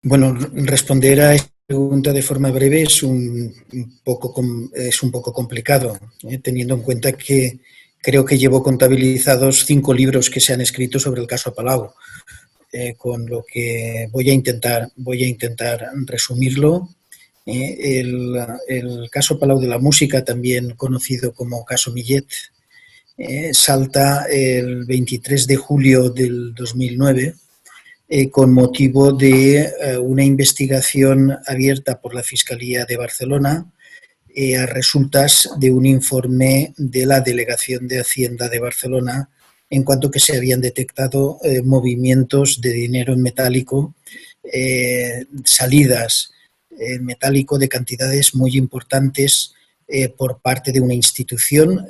Bueno, responder a esta pregunta de forma breve es es un poco complicado, teniendo en cuenta que creo que llevo contabilizados 5 libros que se han escrito sobre el caso Palau, con lo que voy a intentar resumirlo. El caso Palau de la Música, también conocido como caso Millet, salta el 23 de julio del 2009 con motivo de una investigación abierta por la Fiscalía de Barcelona a resultas de un informe de la Delegación de Hacienda de Barcelona en cuanto que se habían detectado movimientos de dinero en metálico, salidas en metálico de cantidades muy importantes por parte de una institución,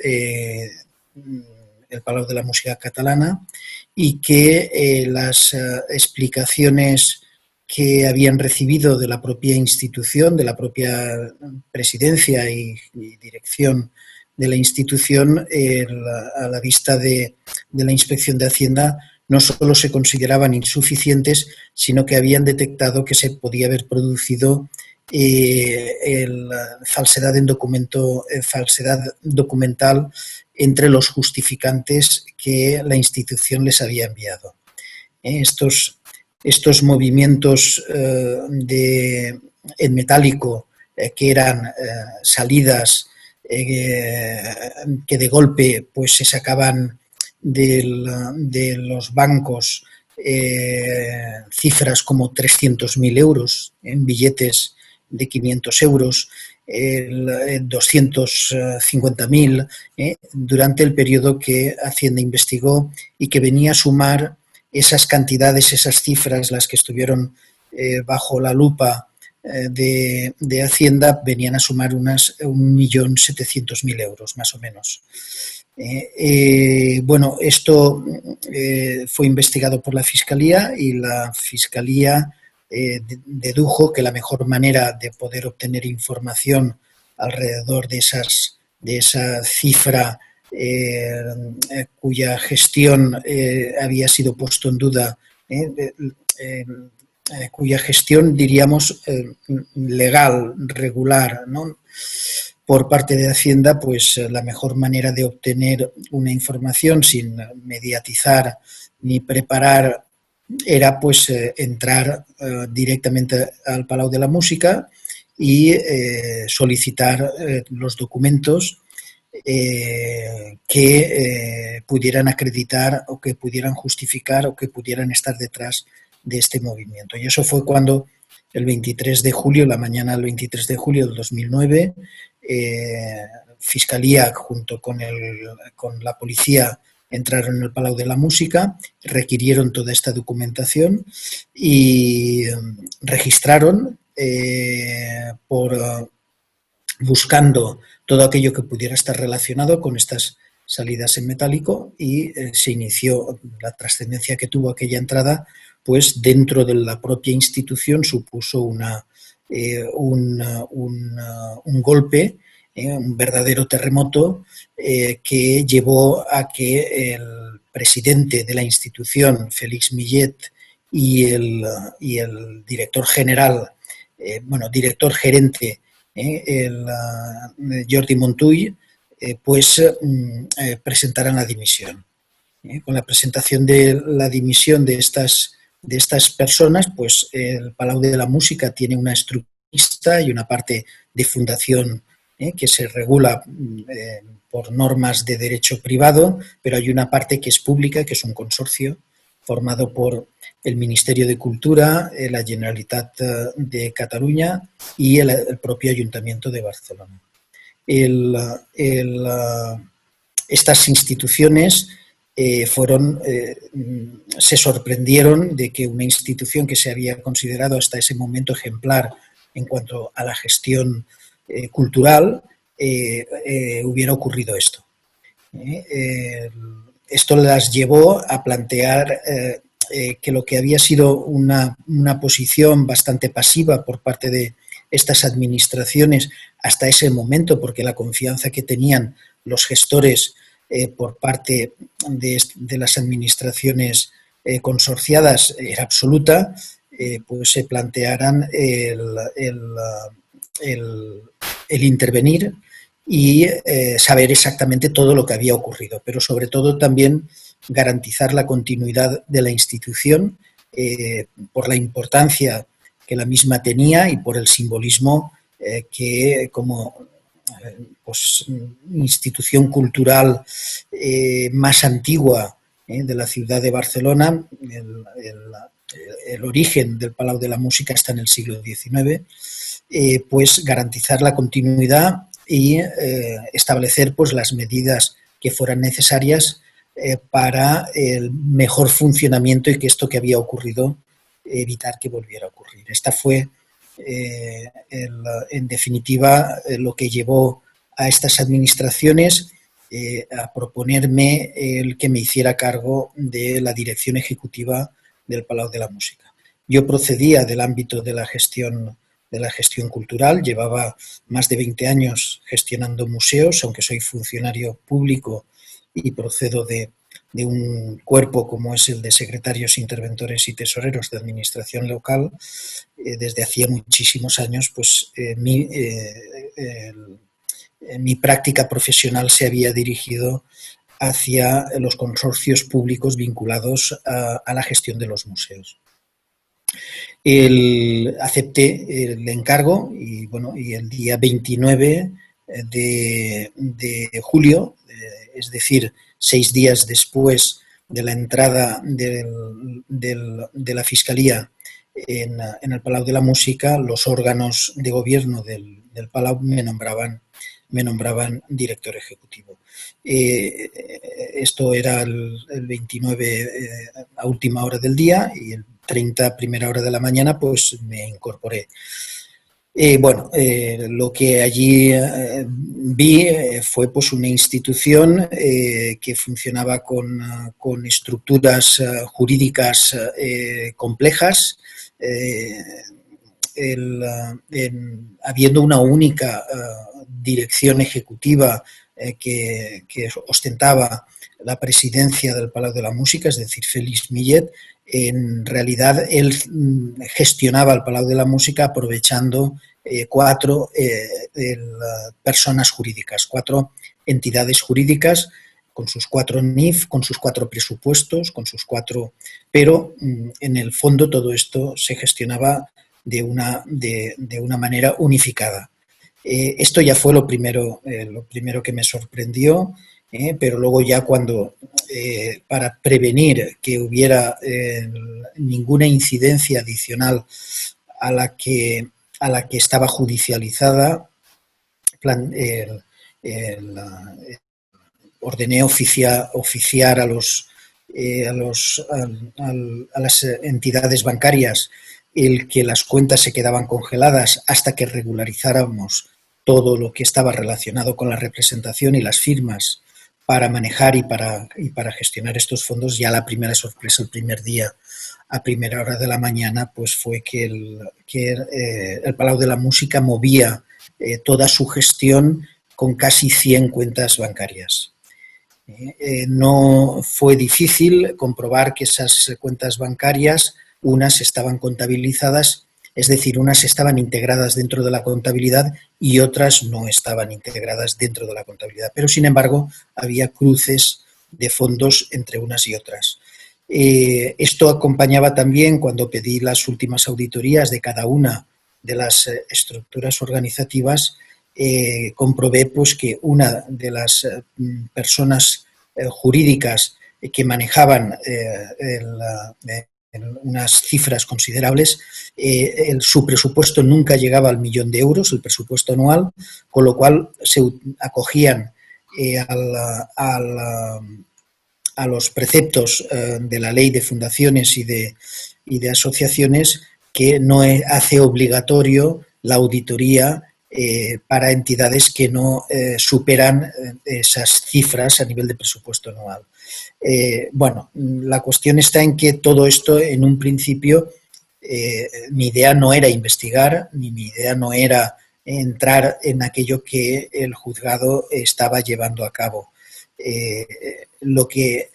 el Palau de la Música Catalana, y que las explicaciones que habían recibido de la propia institución, de la propia presidencia y dirección de la institución, a la vista de la Inspección de Hacienda, no solo se consideraban insuficientes, sino que habían detectado que se podía haber producido falsedad documental entre los justificantes que la institución les había enviado. Estos movimientos en metálico, que eran salidas que de golpe pues, se sacaban de los bancos cifras como 300.000 euros en billetes de 500 euros, 250.000, durante el periodo que Hacienda investigó, y que venía a sumar esas cantidades, esas cifras, las que estuvieron bajo la lupa de Hacienda, venían a sumar unas 1.700.000 euros, más o menos. Bueno, esto fue investigado por la Fiscalía, y la Fiscalía dedujo que la mejor manera de poder obtener información alrededor de esa cifra cuya gestión había sido puesto en duda, cuya gestión, diríamos, legal, regular, ¿no?, por parte de Hacienda, pues la mejor manera de obtener una información sin mediatizar ni preparar era pues entrar directamente al Palau de la Música y solicitar los documentos que pudieran acreditar o que pudieran justificar o que pudieran estar detrás de este movimiento. Y eso fue cuando el 23 de julio, la mañana del 23 de julio del 2009, Fiscalía junto con la policía entraron en el Palau de la Música, requirieron toda esta documentación y registraron buscando todo aquello que pudiera estar relacionado con estas salidas en metálico, y se inició la trascendencia que tuvo aquella entrada, pues dentro de la propia institución supuso un golpe, un verdadero terremoto que llevó a que el presidente de la institución, Félix Millet, y el director general, director gerente, el Jordi Montull, pues presentaran la dimisión. Con la presentación de la dimisión de estas personas, pues el Palau de la Música tiene una estructura y una parte de fundación que se regula por normas de derecho privado, pero hay una parte que es pública, que es un consorcio formado por el Ministerio de Cultura, la Generalitat de Cataluña y el propio Ayuntamiento de Barcelona. Estas instituciones se sorprendieron de que una institución que se había considerado hasta ese momento ejemplar en cuanto a la gestión cultural, hubiera ocurrido esto. Esto las llevó a plantear que lo que había sido una posición bastante pasiva por parte de estas administraciones hasta ese momento, porque la confianza que tenían los gestores por parte de las administraciones consorciadas era absoluta, pues se plantearan el intervenir y saber exactamente todo lo que había ocurrido, pero sobre todo también garantizar la continuidad de la institución por la importancia que la misma tenía y por el simbolismo que como pues, institución cultural más antigua de la ciudad de Barcelona, el origen del Palau de la Música está en el siglo XIX, pues garantizar la continuidad y establecer pues las medidas que fueran necesarias para el mejor funcionamiento y que esto que había ocurrido evitar que volviera a ocurrir. Esta fue en definitiva lo que llevó a estas administraciones a proponerme el que me hiciera cargo de la dirección ejecutiva del Palau de la Música. Yo procedía del ámbito de la gestión cultural, llevaba más de 20 años gestionando museos, aunque soy funcionario público y procedo de un cuerpo como es el de secretarios, interventores y tesoreros de administración local. Desde hacía muchísimos años, pues mi práctica profesional se había dirigido hacia los consorcios públicos vinculados a la gestión de los museos. Acepté el encargo y, bueno, y el día 29 de julio, es decir, 6 días después de la entrada de la Fiscalía en el Palau de la Música, los órganos de gobierno del Palau me nombraban director ejecutivo. Esto era el 29 a última hora del día y el 30 a primera hora de la mañana pues me incorporé. Lo que allí vi fue pues una institución que funcionaba con estructuras jurídicas complejas, habiendo una única dirección ejecutiva que ostentaba la presidencia del Palau de la Música, es decir, Félix Millet. En realidad él gestionaba el Palau de la Música aprovechando 4 personas jurídicas, 4 entidades jurídicas con sus 4 NIF, con sus 4 presupuestos, pero en el fondo todo esto se gestionaba de una manera unificada. Esto ya fue lo primero que me sorprendió, pero luego ya cuando, para prevenir que hubiera ninguna incidencia adicional a la que estaba judicializada, ordené oficiar a las entidades bancarias el que las cuentas se quedaban congeladas hasta que regularizáramos todo lo que estaba relacionado con la representación y las firmas para manejar y para gestionar estos fondos. Ya la primera sorpresa, el primer día, a primera hora de la mañana, pues fue que el Palau de la Música movía toda su gestión con casi 100 cuentas bancarias. No fue difícil comprobar que esas cuentas bancarias, unas estaban contabilizadas, es decir, unas estaban integradas dentro de la contabilidad y otras no estaban integradas dentro de la contabilidad. Pero, sin embargo, había cruces de fondos entre unas y otras. Esto acompañaba también, cuando pedí las últimas auditorías de cada una de las estructuras organizativas, comprobé pues, que una de las personas jurídicas que manejaban unas cifras considerables, su presupuesto nunca llegaba al 1.000.000 de euros, el presupuesto anual, con lo cual se acogían a los preceptos de la ley de fundaciones y de asociaciones, que no hace obligatorio la auditoría para entidades que no superan esas cifras a nivel de presupuesto anual. La cuestión está en que todo esto, en un principio, mi idea no era investigar, ni mi idea no era entrar en aquello que el juzgado estaba llevando a cabo. Lo que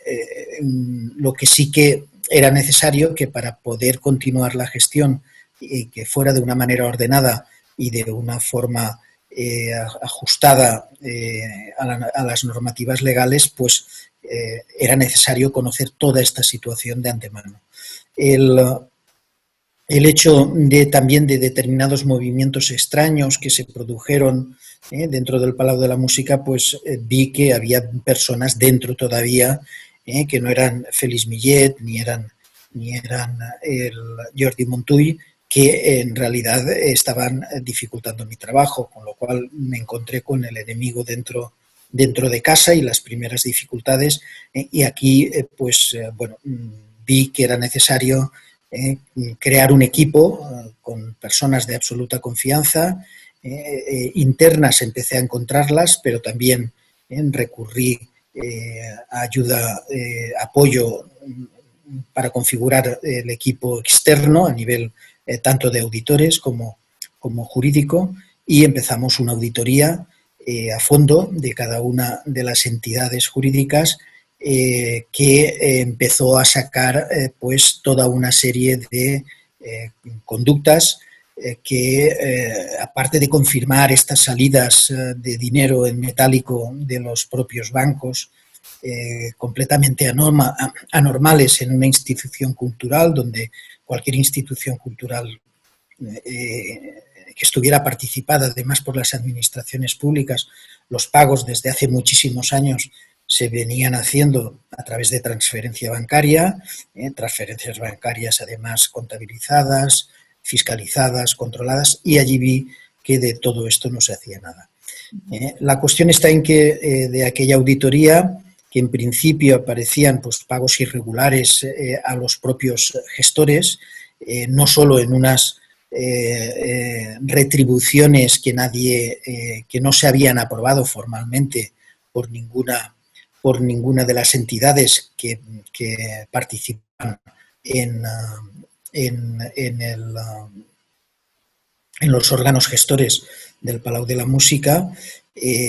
sí que era necesario que para poder continuar la gestión y que fuera de una manera ordenada y de una forma ajustada a las normativas legales, pues era necesario conocer toda esta situación de antemano. El hecho también de determinados movimientos extraños que se produjeron dentro del Palau de la Música, pues vi que había personas dentro todavía que no eran Félix Millet ni eran el Jordi Montull, que en realidad estaban dificultando mi trabajo, con lo cual me encontré con el enemigo dentro de casa y las primeras dificultades, y aquí bueno, vi que era necesario crear un equipo con personas de absoluta confianza. Internas empecé a encontrarlas, pero también recurrí a ayuda, apoyo para configurar el equipo externo a nivel tanto de auditores como jurídico, y empezamos una auditoría a fondo de cada una de las entidades jurídicas que empezó a sacar pues toda una serie de conductas que, aparte de confirmar estas salidas de dinero en metálico de los propios bancos, completamente anormales en una institución cultural, donde cualquier institución cultural que estuviera participada además por las administraciones públicas, los pagos desde hace muchísimos años se venían haciendo a través de transferencia bancaria, transferencias bancarias además contabilizadas, fiscalizadas, controladas, y allí vi que de todo esto no se hacía nada. La cuestión está en que de aquella auditoría, que en principio aparecían pues, pagos irregulares a los propios gestores, no solo en unas retribuciones que no se habían aprobado formalmente por ninguna de las entidades que participan en los órganos gestores del Palau de la Música.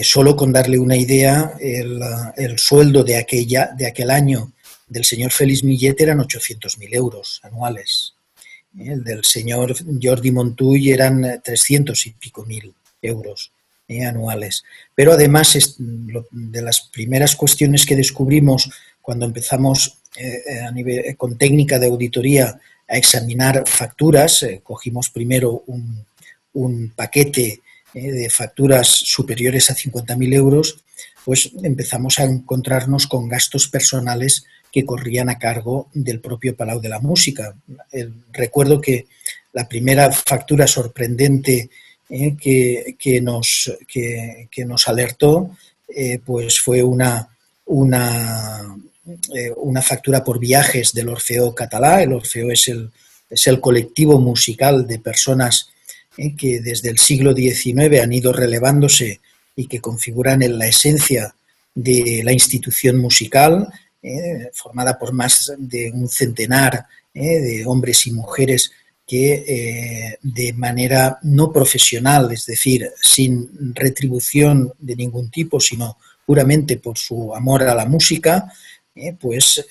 Solo con darle una idea, el sueldo de aquel año del señor Félix Millet eran 800.000 euros anuales. El del señor Jordi Montull eran 300 y pico mil euros anuales. Pero además, de las primeras cuestiones que descubrimos cuando empezamos con técnica de auditoría a examinar facturas, cogimos primero un paquete de facturas superiores a 50.000 euros, pues empezamos a encontrarnos con gastos personales que corrían a cargo del propio Palau de la Música. Recuerdo que la primera factura sorprendente que nos alertó pues fue una factura por viajes del Orfeó Català. El Orfeó es el colectivo musical de personas que desde el siglo XIX han ido relevándose y que configuran en la esencia de la institución musical, formada por más de un centenar de hombres y mujeres que de manera no profesional, es decir, sin retribución de ningún tipo, sino puramente por su amor a la música, pues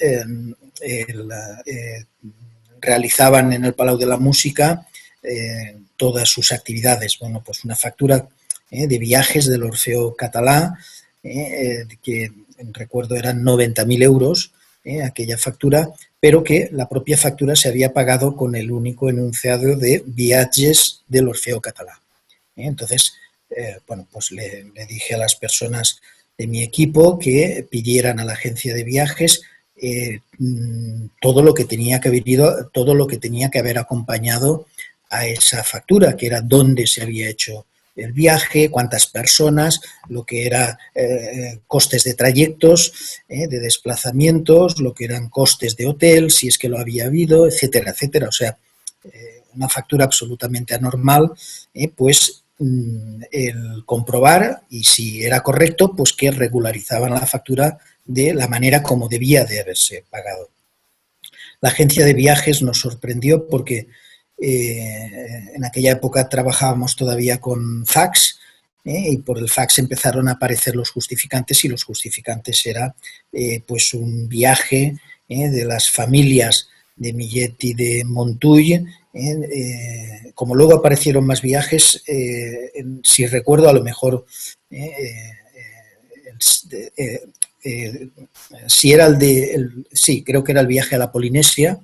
realizaban en el Palau de la Música todas sus actividades. Bueno, pues una factura de viajes del Orfeó Català, que recuerdo eran 90.000 euros, aquella factura, pero que la propia factura se había pagado con el único enunciado de viatges del Orfeó Català. Entonces, bueno, pues le dije a las personas de mi equipo que pidieran a la agencia de viajes todo lo que tenía que haber acompañado a esa factura, que era dónde se había hecho el viaje, cuántas personas, lo que era costes de trayectos, de desplazamientos, lo que eran costes de hotel, si es que lo había habido, etcétera, etcétera. O sea, una factura absolutamente anormal, pues el comprobar, y si era correcto, pues que regularizaban la factura de la manera como debía de haberse pagado. La agencia de viajes nos sorprendió porque en aquella época trabajábamos todavía con fax, y por el fax empezaron a aparecer los justificantes, y los justificantes era pues un viaje de las familias Millet y de Montull. Como luego aparecieron más viajes, si recuerdo, a lo mejor si era sí, creo que era el viaje a la Polinesia,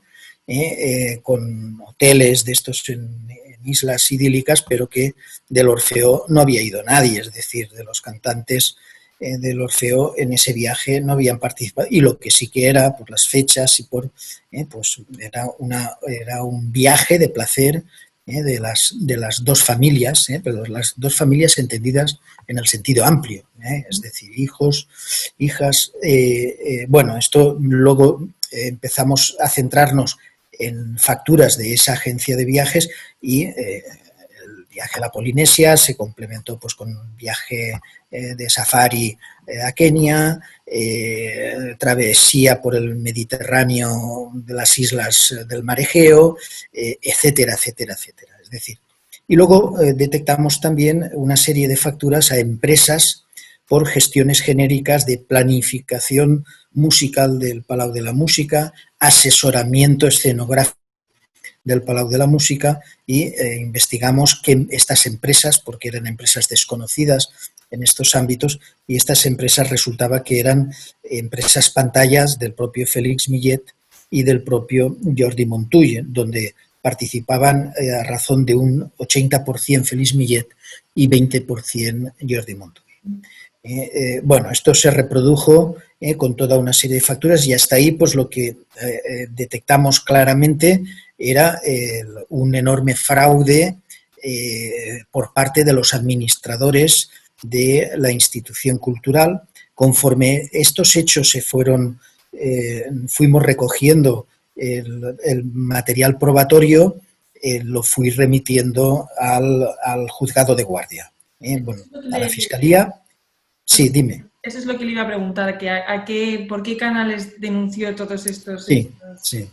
con hoteles de estos en islas idílicas, pero que del Orfeo no había ido nadie, es decir, de los cantantes del Orfeo en ese viaje no habían participado, y lo que sí que era por las fechas y por pues era un viaje de placer de las dos familias, pero las dos familias entendidas en el sentido amplio, es decir, hijos, hijas. Bueno, esto luego empezamos a centrarnos en facturas de esa agencia de viajes, y el viaje a la Polinesia se complementó pues con un viaje de safari a Kenia, travesía por el Mediterráneo de las islas del Mar Egeo, etcétera, etcétera, etcétera. Es decir, y luego detectamos también una serie de facturas a empresas por gestiones genéricas de planificación musical del Palau de la Música, asesoramiento escenográfico del Palau de la Música, y investigamos que estas empresas, porque eran empresas desconocidas en estos ámbitos, y estas empresas resultaba que eran empresas pantallas del propio Félix Millet y del propio Jordi Montull, donde participaban a razón de un 80% Félix Millet y 20% Jordi Montull. Bueno, esto se reprodujo con toda una serie de facturas, y hasta ahí pues lo que detectamos claramente era un enorme fraude por parte de los administradores de la institución cultural. Conforme estos hechos se fuimos recogiendo el material probatorio, lo fui remitiendo al juzgado de guardia. Bueno, a la fiscalía. Sí, dime. Eso es lo que le iba a preguntar, que ¿por qué canales denunció todos estos? Sí, sí.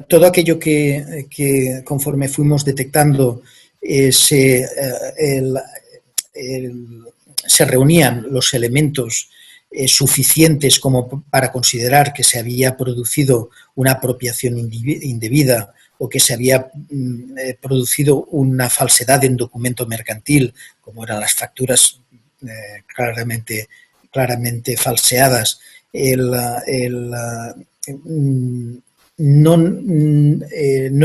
Todo aquello que conforme fuimos detectando se reunían los elementos suficientes como para considerar que se había producido una apropiación indebida, o que se había producido una falsedad en documento mercantil, como eran las facturas claramente falseadas. No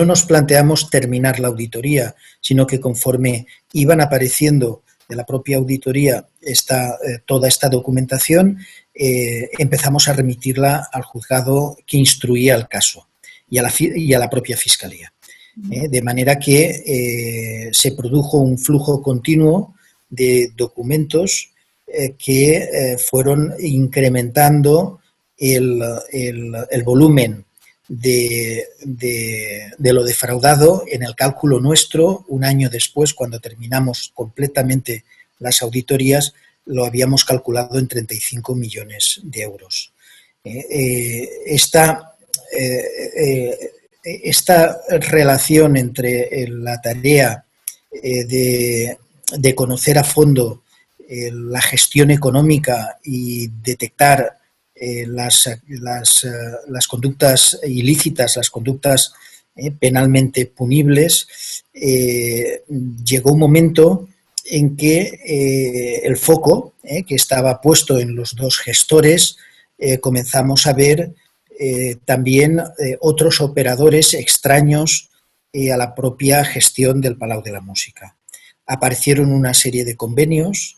nos planteamos terminar la auditoría, sino que conforme iban apareciendo de la propia auditoría toda esta documentación, empezamos a remitirla al juzgado que instruía el caso y a la propia fiscalía. De manera que se produjo un flujo continuo de documentos que fueron incrementando el volumen de lo defraudado. En el cálculo nuestro, un año después, cuando terminamos completamente las auditorías, lo habíamos calculado en 35 millones de euros. Esta relación entre la tarea de conocer a fondo la gestión económica y detectar las conductas ilícitas, las conductas penalmente punibles, llegó un momento en que el foco que estaba puesto en los dos gestores, comenzamos a ver también otros operadores extraños a la propia gestión del Palau de la Música. Aparecieron una serie de convenios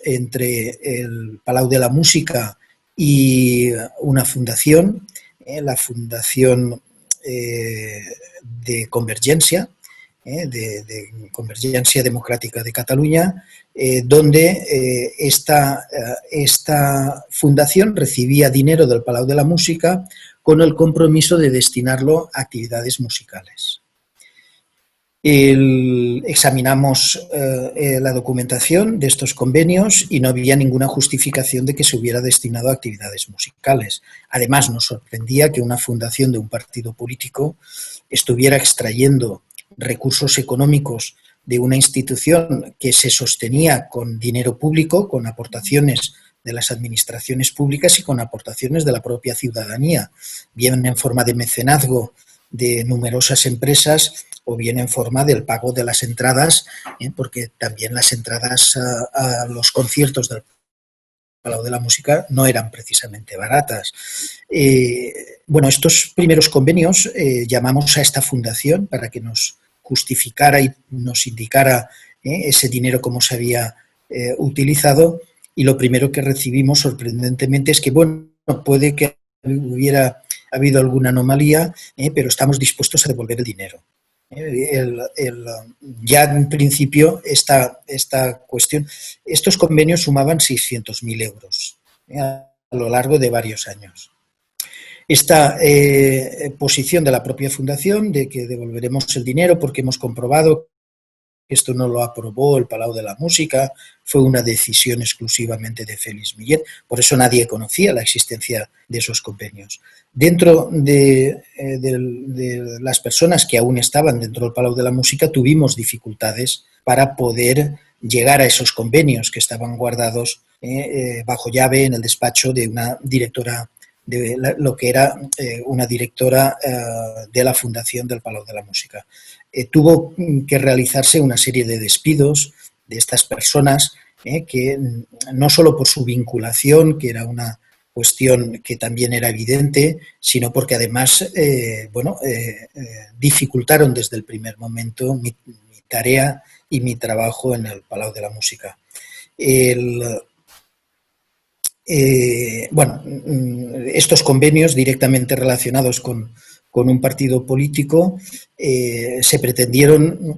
entre el Palau de la Música y una fundación, la Fundación de Convergencia, de Convergencia Democrática de Cataluña, donde esta fundación recibía dinero del Palau de la Música con el compromiso de destinarlo a actividades musicales. Examinamos la documentación de estos convenios y no había ninguna justificación de que se hubiera destinado a actividades musicales. Además, nos sorprendía que una fundación de un partido político estuviera extrayendo recursos económicos de una institución que se sostenía con dinero público, con aportaciones de las administraciones públicas y con aportaciones de la propia ciudadanía, bien en forma de mecenazgo de numerosas empresas o bien en forma del pago de las entradas, porque también las entradas a los conciertos del Palau de la Música no eran precisamente baratas. Bueno, estos primeros convenios llamamos a esta fundación para que nos justificara y nos indicara ese dinero cómo se había utilizado, y lo primero que recibimos sorprendentemente es que, bueno, puede que hubiera habido alguna anomalía, pero estamos dispuestos a devolver el dinero. Ya en principio esta cuestión, estos convenios sumaban 600.000 euros a lo largo de varios años. Esta posición de la propia fundación de que devolveremos el dinero porque hemos comprobado que esto no lo aprobó el Palau de la Música, fue una decisión exclusivamente de Félix Millet, por eso nadie conocía la existencia de esos convenios. Dentro de las personas que aún estaban dentro del Palau de la Música tuvimos dificultades para poder llegar a esos convenios que estaban guardados bajo llave en el despacho de una directora, de lo que era una directora de la Fundación del Palau de la Música. Tuvo que realizarse una serie de despidos de estas personas que no solo por su vinculación, que era una cuestión que también era evidente, sino porque además dificultaron desde el primer momento mi tarea y mi trabajo en el Palau de la Música. Estos convenios directamente relacionados con un partido político se pretendieron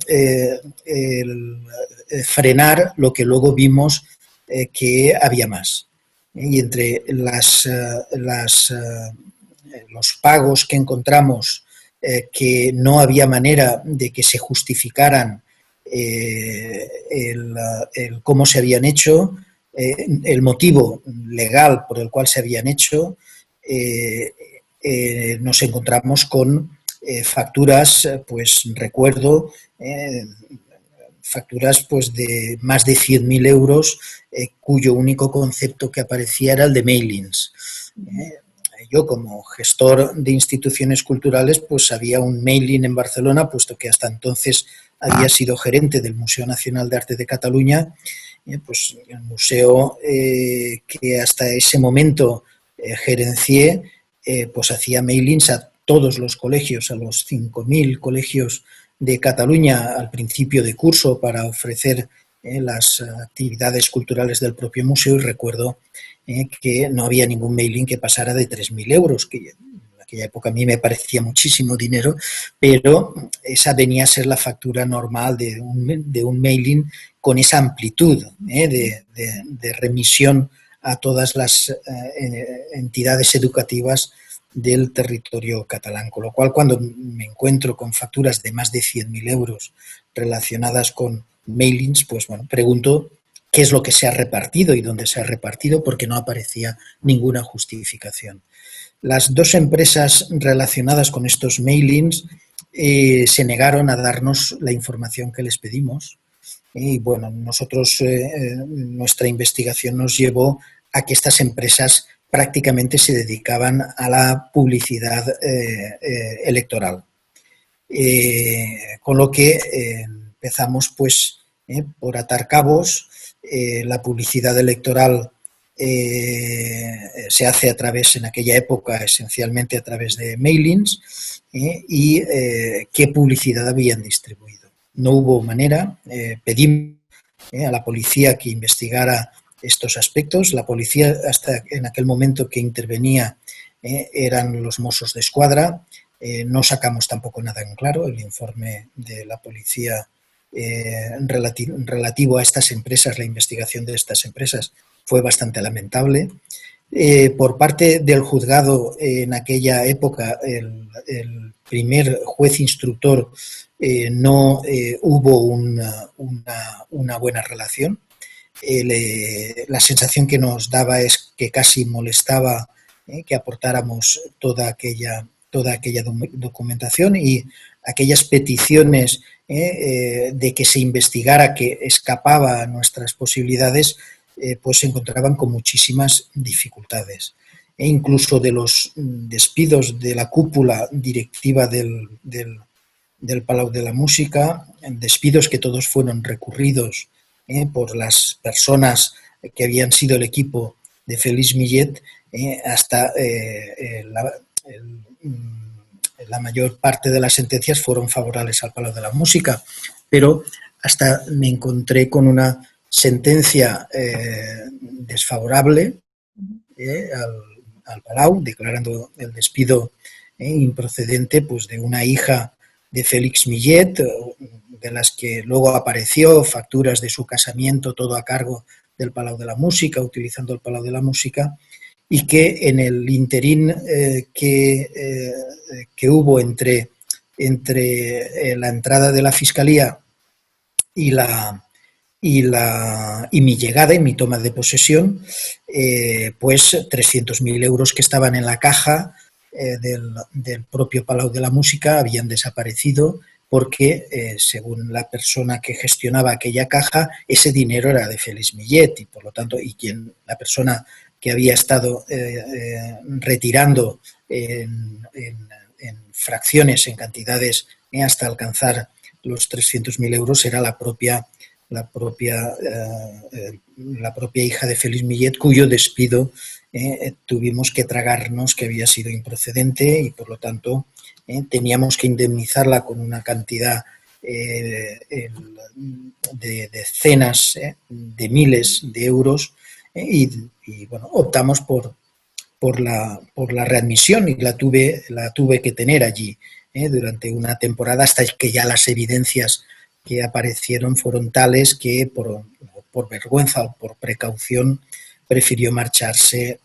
frenar lo que luego vimos que había más. Y entre los pagos que encontramos que no había manera de que se justificaran cómo se habían hecho, el motivo legal por el cual se habían hecho, nos encontramos con facturas, pues recuerdo, facturas pues de más de 100.000 euros, cuyo único concepto que aparecía era el de mailings. Yo, como gestor de instituciones culturales, pues había un mailing en Barcelona, puesto que hasta entonces había sido gerente del Museo Nacional de Arte de Cataluña, pues el museo que hasta ese momento gerencié, pues hacía mailings a todos los colegios, a los 5.000 colegios de Cataluña al principio de curso para ofrecer las actividades culturales del propio museo, y recuerdo que no había ningún mailing que pasara de 3.000 euros, que en aquella época a mí me parecía muchísimo dinero, pero esa venía a ser la factura normal de un mailing con esa amplitud de remisión a todas las entidades educativas del territorio catalán. Con lo cual, cuando me encuentro con facturas de más de 100.000 euros relacionadas con mailings, pues bueno, pregunto qué es lo que se ha repartido y dónde se ha repartido, porque no aparecía ninguna justificación. Las dos empresas relacionadas con estos mailings se negaron a darnos la información que les pedimos. Y bueno, nosotros, nuestra investigación nos llevó a que estas empresas prácticamente se dedicaban a la publicidad electoral. Con lo que empezamos pues por atar cabos. La publicidad electoral se hace a través, en aquella época, esencialmente a través de mailings, y qué publicidad habían distribuido. No hubo manera, pedimos a la policía que investigara estos aspectos. La policía, hasta en aquel momento que intervenía, eran los Mossos d'Esquadra. No sacamos tampoco nada en claro. El informe de la policía relativo a estas empresas, la investigación de estas empresas, fue bastante lamentable. Por parte del juzgado, en aquella época, el primer juez instructor, no hubo una buena relación. La sensación que nos daba es que casi molestaba que aportáramos toda aquella documentación, y aquellas peticiones de que se investigara que escapaba a nuestras posibilidades, pues se encontraban con muchísimas dificultades. E incluso de los despidos de la cúpula directiva del Palau de la Música, despidos que todos fueron recurridos por las personas que habían sido el equipo de Félix Millet, hasta la mayor parte de las sentencias fueron favorables al Palau de la Música, pero hasta me encontré con una sentencia desfavorable al Palau, declarando el despido improcedente, pues, de una hija de Félix Millet, de las que luego apareció facturas de su casamiento, todo a cargo del Palau de la Música, utilizando el Palau de la Música, y que en el interín que hubo entre la entrada de la Fiscalía y mi llegada y mi toma de posesión, pues 300.000 euros que estaban en la caja del propio Palau de la Música habían desaparecido, porque según la persona que gestionaba aquella caja, ese dinero era de Félix Millet, y por lo tanto, la persona que había estado retirando en fracciones, en cantidades, hasta alcanzar los 300.000 euros, era la propia hija de Félix Millet, cuyo despido tuvimos que tragarnos, que había sido improcedente, y por lo tanto teníamos que indemnizarla con una cantidad de decenas de miles de euros, y bueno, optamos por la readmisión, y la tuve que tener allí durante una temporada, hasta que ya las evidencias que aparecieron fueron tales que por vergüenza o por precaución prefirió marcharse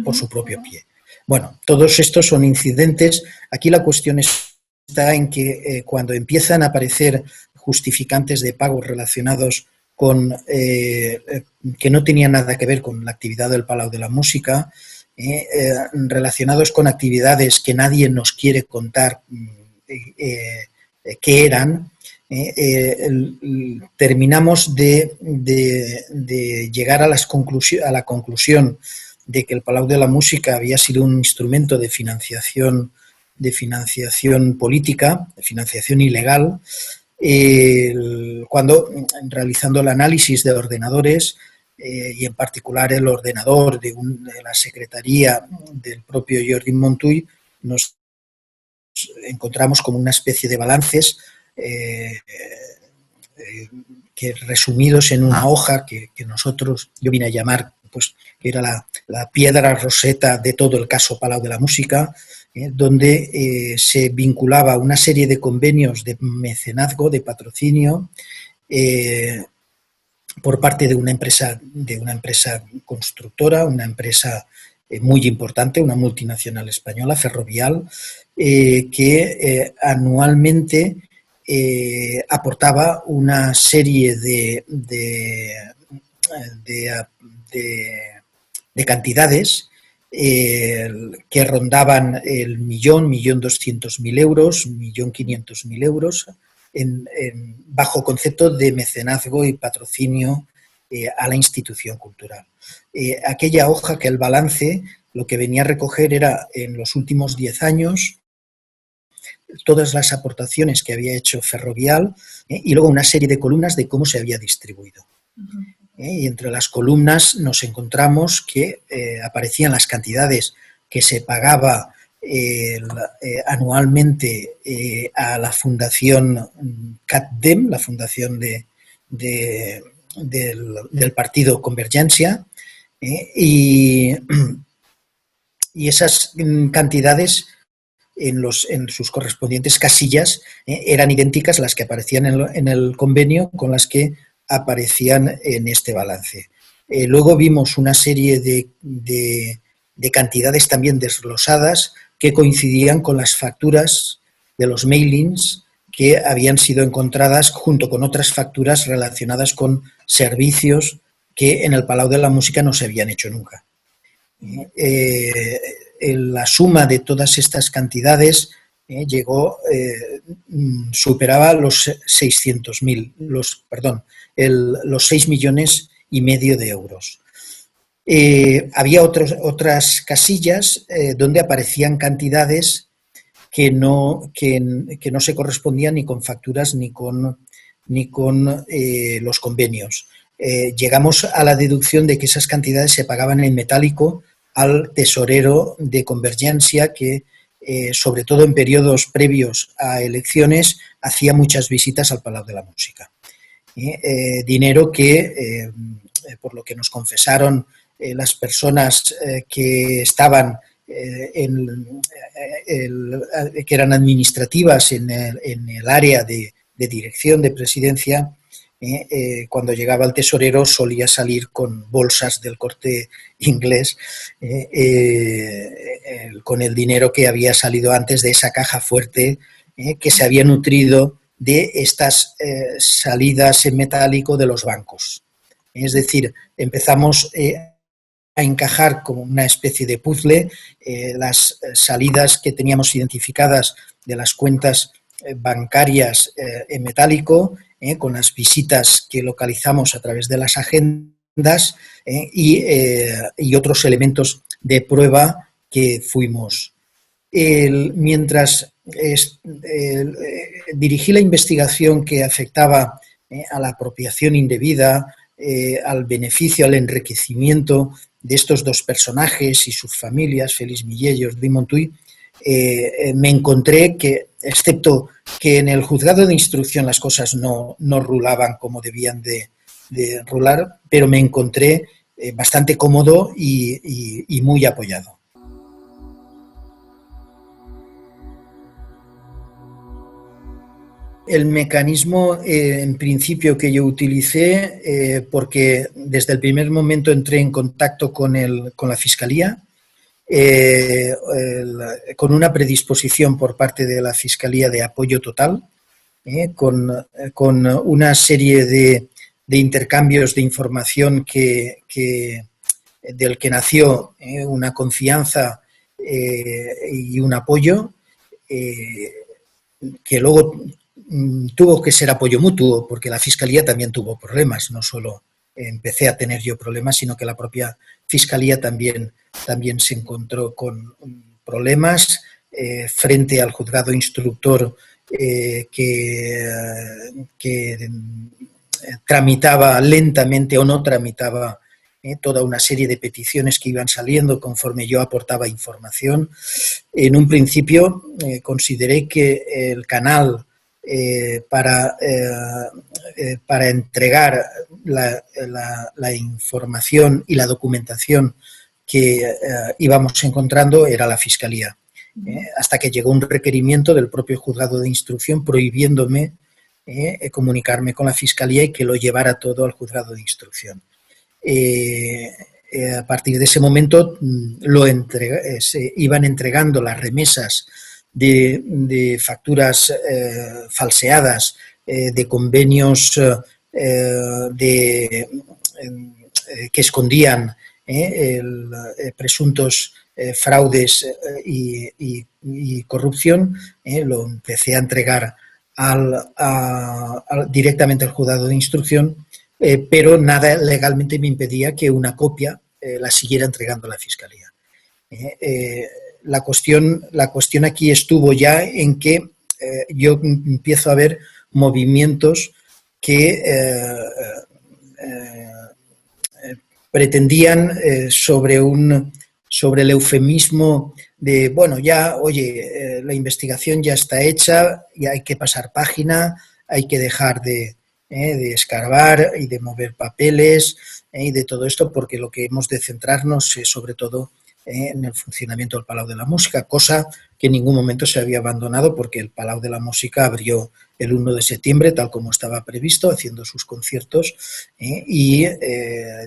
por su propio pie. Bueno, todos estos son incidentes. Aquí la cuestión está en que cuando empiezan a aparecer justificantes de pagos relacionados con que no tenían nada que ver con la actividad del Palau de la Música, relacionados con actividades que nadie nos quiere contar qué eran, terminamos de llegar a la conclusión de que el Palau de la Música había sido un instrumento de financiación política, de financiación ilegal, cuando, realizando el análisis de ordenadores, y en particular el ordenador de la secretaría del propio Jordi Montull, nos encontramos como una especie de balances que, resumidos en una hoja que yo vine a llamar, pues, que era la piedra roseta de todo el caso Palau de la Música, donde se vinculaba una serie de convenios de mecenazgo, de patrocinio, por parte de una empresa constructora, una empresa muy importante, una multinacional española, Ferrovial, que anualmente aportaba una serie de cantidades que rondaban el 1.200.000 euros, 1.500.000 euros, bajo concepto de mecenazgo y patrocinio a la institución cultural. Aquella hoja, que el balance, lo que venía a recoger era, en los últimos 10 años, todas las aportaciones que había hecho Ferrovial, y luego una serie de columnas de cómo se había distribuido. Y entre las columnas nos encontramos que aparecían las cantidades que se pagaba anualmente a la fundación CatDem, la fundación del partido Convergencia, y esas cantidades en sus correspondientes casillas eran idénticas a las que aparecían en el convenio con las que aparecían en este balance. Luego vimos una serie de cantidades también desglosadas que coincidían con las facturas de los mailings que habían sido encontradas junto con otras facturas relacionadas con servicios que en el Palau de la Música no se habían hecho nunca. La suma de todas estas cantidades superaba los 600.000, los 6,5 millones de euros. Había otras casillas donde aparecían cantidades que no se correspondían ni con facturas ni con los convenios. Llegamos a la deducción de que esas cantidades se pagaban en metálico al tesorero de Convergencia, que sobre todo en periodos previos a elecciones hacía muchas visitas al Palau de la Música. Dinero que, por lo que nos confesaron las personas que estaban que eran administrativas en el área de dirección de presidencia, cuando llegaba el tesorero solía salir con bolsas del Corte Inglés con el dinero que había salido antes de esa caja fuerte que se había nutrido de estas salidas en metálico de los bancos. Es decir, empezamos a encajar como una especie de puzzle las salidas que teníamos identificadas de las cuentas bancarias en metálico, con las visitas que localizamos a través de las agendas y otros elementos de prueba que fuimos. Mientras dirigí la investigación que afectaba a la apropiación indebida, al beneficio, al enriquecimiento de estos dos personajes y sus familias, Félix Millet y Jordi Montull, me encontré que, excepto que en el juzgado de instrucción las cosas no rulaban como debían de rular, pero me encontré bastante cómodo y muy apoyado. El mecanismo, en principio, que yo utilicé, porque desde el primer momento entré en contacto con la Fiscalía, con una predisposición por parte de la Fiscalía de apoyo total, con una serie de intercambios de información del que nació una confianza y un apoyo que luego tuvo que ser apoyo mutuo, porque la Fiscalía también tuvo problemas, no solo empecé a tener yo problemas, sino que la propia Fiscalía también se encontró con problemas frente al juzgado instructor que tramitaba lentamente o no tramitaba toda una serie de peticiones que iban saliendo conforme yo aportaba información. En un principio consideré que el canal para entregar la información y la documentación que íbamos encontrando era la Fiscalía, hasta que llegó un requerimiento del propio juzgado de instrucción prohibiéndome comunicarme con la Fiscalía y que lo llevara todo al juzgado de instrucción. A partir de ese momento se iban entregando las remesas de facturas falseadas, de convenios que escondían presuntos fraudes y corrupción. Lo empecé a entregar directamente al juzgado de instrucción, pero nada legalmente me impedía que una copia la siguiera entregando a la Fiscalía. La cuestión aquí estuvo ya en que yo empiezo a ver movimientos que pretendían sobre el eufemismo de, bueno, ya, oye, la investigación ya está hecha, ya hay que pasar página, hay que dejar de escarbar y de mover papeles y de todo esto, porque lo que hemos de centrarnos es sobre todo en el funcionamiento del Palau de la Música, cosa que en ningún momento se había abandonado porque el Palau de la Música abrió el 1 de septiembre, tal como estaba previsto, haciendo sus conciertos y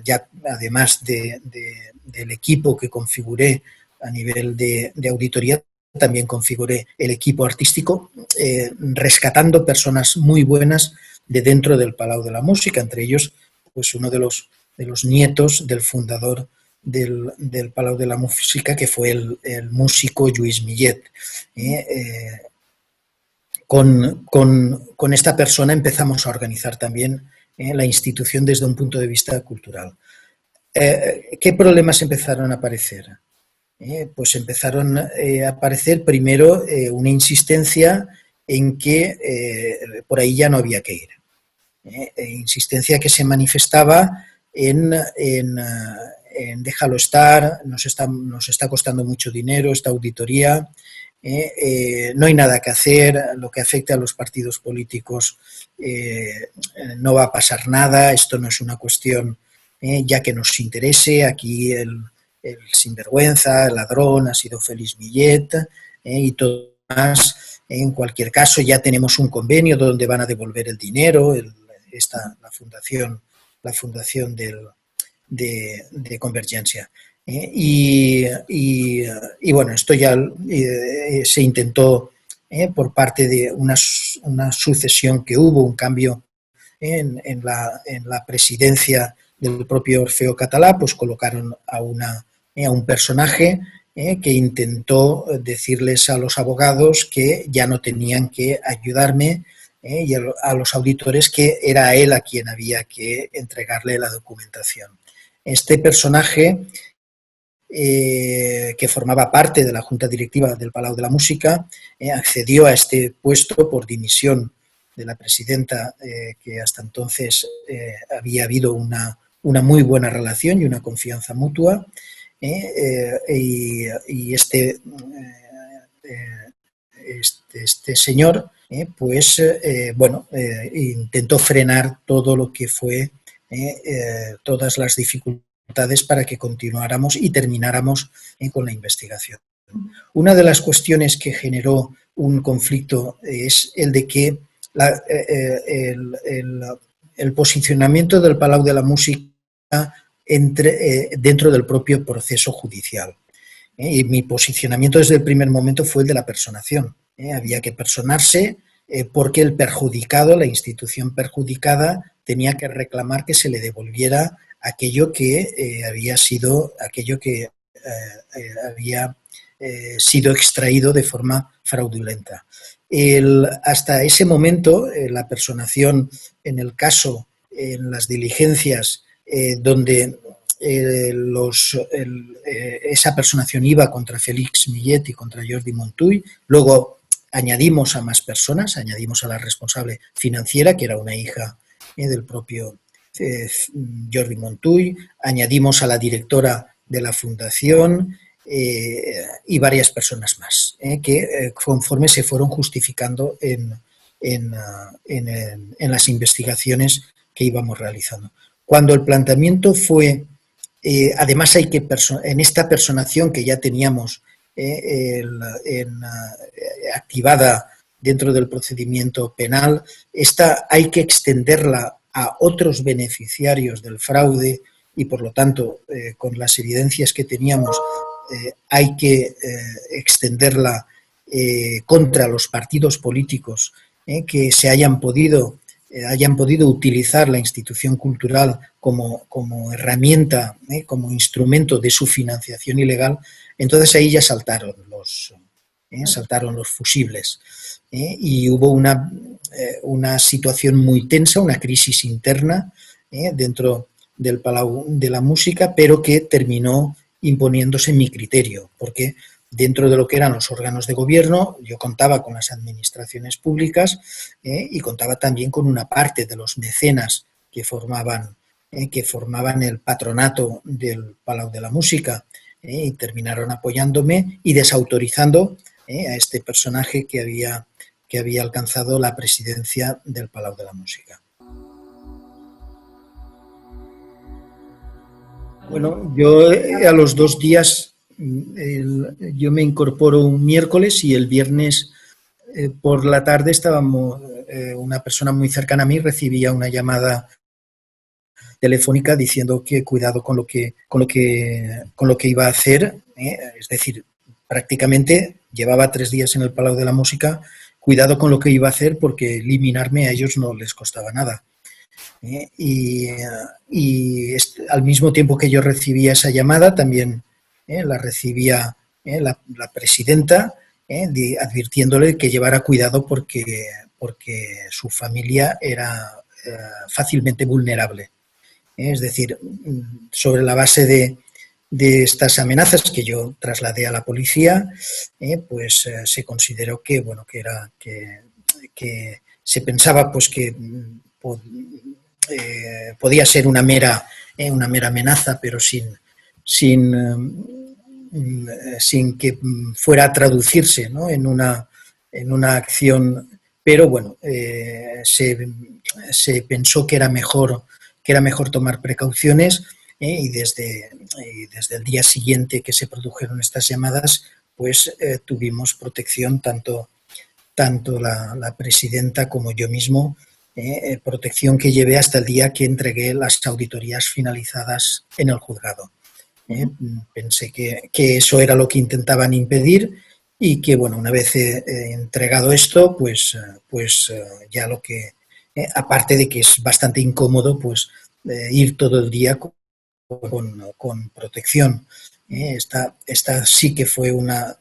ya además del equipo que configuré a nivel de auditoría, también configuré el equipo artístico, rescatando personas muy buenas de dentro del Palau de la Música, entre ellos pues uno de los nietos del fundador del Palau de la Música, que fue el músico Lluís Millet. Con esta persona empezamos a organizar también la institución desde un punto de vista cultural. ¿Qué problemas empezaron a aparecer? Pues empezaron a aparecer primero una insistencia en que por ahí ya no había que ir. Insistencia que se manifestaba en déjalo estar, nos está costando mucho dinero esta auditoría, no hay nada que hacer, lo que afecte a los partidos políticos no va a pasar nada, esto no es una cuestión ya que nos interese, aquí el sinvergüenza, el ladrón ha sido Félix Millet y todo más. En cualquier caso ya tenemos un convenio donde van a devolver el dinero, la fundación de Convergencia. Y bueno, esto ya se intentó por parte de una sucesión que hubo, un cambio en la presidencia del propio Orfeo Català, pues colocaron a un personaje que intentó decirles a los abogados que ya no tenían que ayudarme y a los auditores que era él a quien había que entregarle la documentación. Este personaje, que formaba parte de la Junta Directiva del Palau de la Música, accedió a este puesto por dimisión de la presidenta, que hasta entonces había habido una muy buena relación y una confianza mutua, y este señor pues bueno, intentó frenar todo lo que fue todas las dificultades para que continuáramos y termináramos con la investigación. Una de las cuestiones que generó un conflicto es el de que el posicionamiento del Palau de la Música dentro del propio proceso judicial. Y mi posicionamiento desde el primer momento fue el de la personación. Había que personarse porque el perjudicado, la institución perjudicada, tenía que reclamar que se le devolviera aquello que había sido extraído de forma fraudulenta. Hasta ese momento, la personación, en el caso, en las diligencias donde esa personación iba contra Félix Millet y contra Jordi Montull, luego añadimos a más personas, añadimos a la responsable financiera, que era una hija del propio Jordi Montull, añadimos a la directora de la fundación y varias personas más, que conforme se fueron justificando en las investigaciones que íbamos realizando. Cuando el planteamiento fue, además hay que, en esta personación que ya teníamos activada dentro del procedimiento penal, esta hay que extenderla a otros beneficiarios del fraude y, por lo tanto, con las evidencias que teníamos, hay que extenderla contra los partidos políticos que se hayan podido utilizar la institución cultural como herramienta, como instrumento de su financiación ilegal. Entonces ahí ya saltaron los fusibles y hubo una situación muy tensa, una crisis interna dentro del Palau de la Música, pero que terminó imponiéndose mi criterio, porque dentro de lo que eran los órganos de gobierno, yo contaba con las administraciones públicas y contaba también con una parte de los mecenas que formaban el patronato del Palau de la Música y terminaron apoyándome y desautorizando a este personaje que había alcanzado la presidencia del Palau de la Música. Bueno, yo a los 2 días, yo me incorporo un miércoles y el viernes por la tarde estábamos, una persona muy cercana a mí recibía una llamada telefónica diciendo que cuidado con lo que iba a hacer, es decir, prácticamente llevaba 3 días en el Palau de la Música, cuidado con lo que iba a hacer porque eliminarme a ellos no les costaba nada. Al mismo tiempo que yo recibía esa llamada, también la recibía la presidenta, advirtiéndole que llevara cuidado porque su familia era fácilmente vulnerable. Es decir, sobre la base de estas amenazas que yo trasladé a la policía, pues se consideró que, bueno, que se pensaba pues que podía ser una mera amenaza, pero sin que fuera a traducirse, ¿no?, en una acción. Pero bueno, se pensó que era mejor tomar precauciones, y desde el día siguiente que se produjeron estas llamadas, pues tuvimos protección tanto la presidenta como yo mismo, protección que llevé hasta el día que entregué las auditorías finalizadas en el juzgado. Pensé que eso era lo que intentaban impedir y que, bueno, una vez entregado esto, pues ya lo que, aparte de que es bastante incómodo, pues ir todo el día con protección. Esta sí que fue una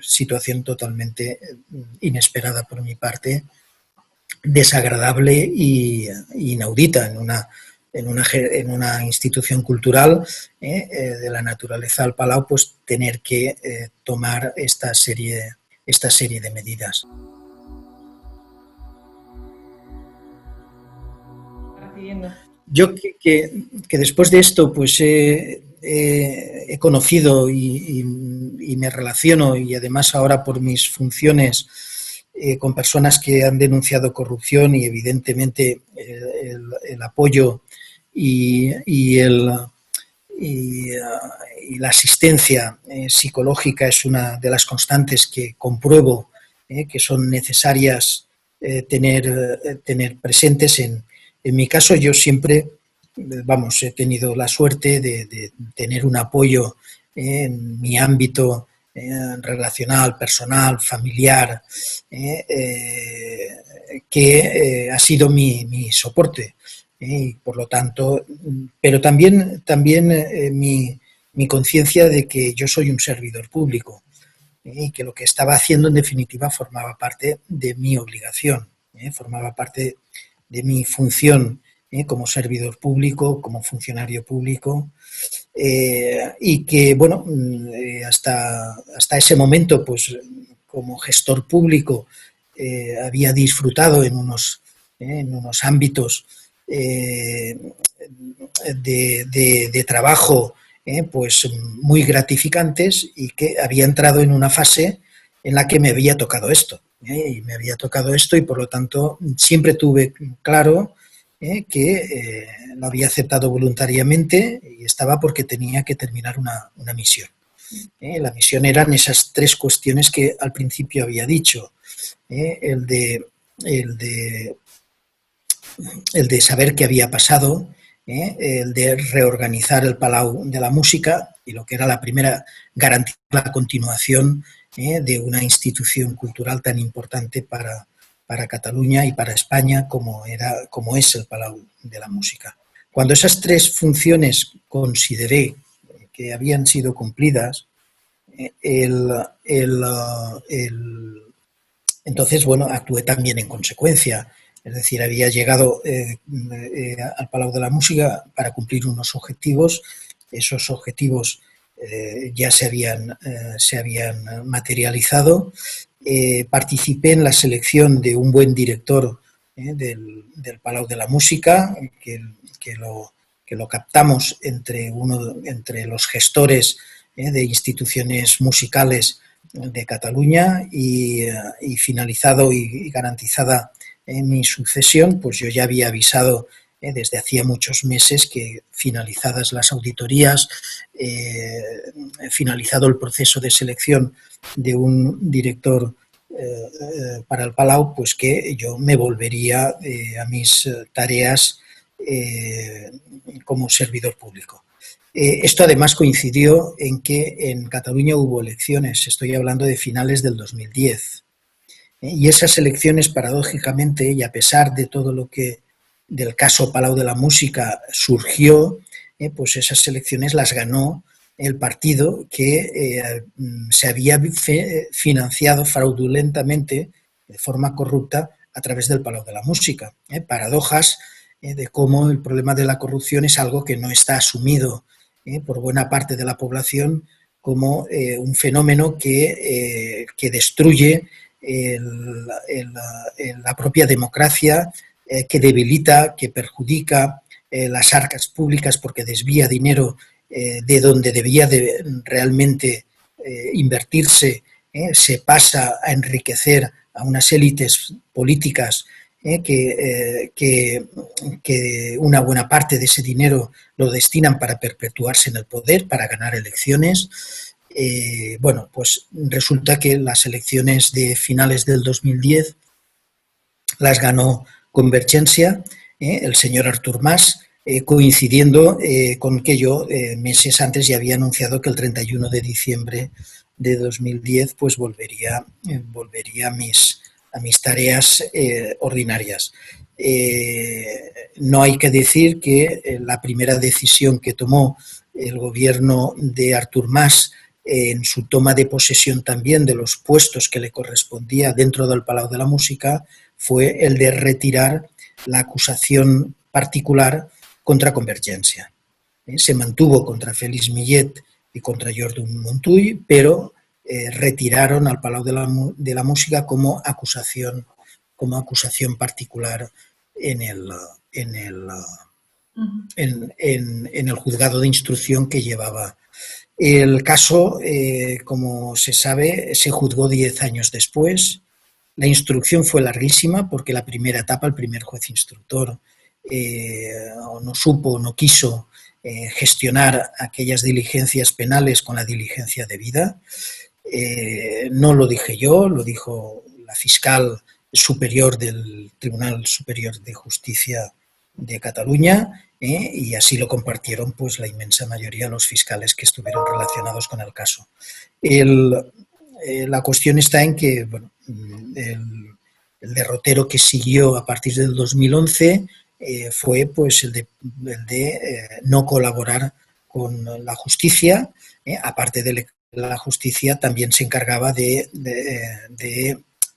situación totalmente inesperada por mi parte, desagradable e inaudita en una institución cultural de la naturaleza del Palau, pues tener que tomar esta serie de medidas. Yo que después de esto pues he conocido y me relaciono, y además ahora por mis funciones, con personas que han denunciado corrupción, y evidentemente el apoyo y la asistencia psicológica es una de las constantes que compruebo que son necesarias tener presentes. En mi caso, yo siempre, he tenido la suerte de tener un apoyo en mi ámbito relacional, personal, familiar, que ha sido mi soporte. Y por lo tanto, pero también mi conciencia de que yo soy un servidor público, y que lo que estaba haciendo en definitiva formaba parte de mi obligación, formaba parte de mi función como servidor público, como funcionario público, y que, bueno, hasta ese momento, pues como gestor público, había disfrutado en unos ámbitos de trabajo pues muy gratificantes, y que había entrado en una fase en la que me había tocado esto. Y por lo tanto siempre tuve claro que lo había aceptado voluntariamente, y estaba porque tenía que terminar una misión. La misión eran esas tres cuestiones que al principio había dicho. El de saber qué había pasado, el de reorganizar el Palau de la Música, y lo que era la primera, garantizar la continuación de una institución cultural tan importante para Cataluña y para España como es el Palau de la Música. Cuando esas tres funciones consideré que habían sido cumplidas, entonces, bueno, actué también en consecuencia. Es decir, había llegado al Palau de la Música para cumplir unos objetivos. Esos objetivos ya se habían materializado. Participé en la selección de un buen director del Palau de la Música, que lo captamos entre los gestores de instituciones musicales de Cataluña, y finalizado y garantizada mi sucesión, pues yo ya había avisado desde hacía muchos meses que, finalizadas las auditorías, finalizado el proceso de selección de un director para el Palau, pues que yo me volvería a mis tareas como servidor público. Esto además coincidió en que en Cataluña hubo elecciones, estoy hablando de finales del 2010, y esas elecciones, paradójicamente, y a pesar de todo lo que del caso Palau de la Música surgió, pues esas elecciones las ganó el partido que se había financiado fraudulentamente, de forma corrupta, a través del Palau de la Música. Paradojas de cómo el problema de la corrupción es algo que no está asumido por buena parte de la población como un fenómeno que destruye la propia democracia, que debilita, que perjudica las arcas públicas porque desvía dinero de donde debía de realmente invertirse, se pasa a enriquecer a unas élites políticas que una buena parte de ese dinero lo destinan para perpetuarse en el poder, para ganar elecciones. Bueno, pues resulta que las elecciones de finales del 2010 las ganó Convergencia, el señor Artur Mas, coincidiendo con que yo meses antes ya había anunciado que el 31 de diciembre de 2010 pues volvería a mis tareas ordinarias. No hay que decir que la primera decisión que tomó el gobierno de Artur Mas en su toma de posesión también de los puestos que le correspondía dentro del Palau de la Música fue el de retirar la acusación particular contra Convergencia. Se mantuvo contra Félix Millet y contra Jordi Montull, pero retiraron al Palau de la Música como acusación particular en el juzgado de instrucción que llevaba. El caso, como se sabe, se juzgó 10 años después. La instrucción fue larguísima porque la primera etapa, el primer juez instructor, no supo, no quiso gestionar aquellas diligencias penales con la diligencia debida. No lo dije yo, lo dijo la fiscal superior del Tribunal Superior de Justicia de Cataluña, y así lo compartieron pues la inmensa mayoría de los fiscales que estuvieron relacionados con el caso. La cuestión está en que bueno, el derrotero que siguió a partir del 2011 fue pues el de no colaborar con la justicia, aparte de la justicia también se encargaba de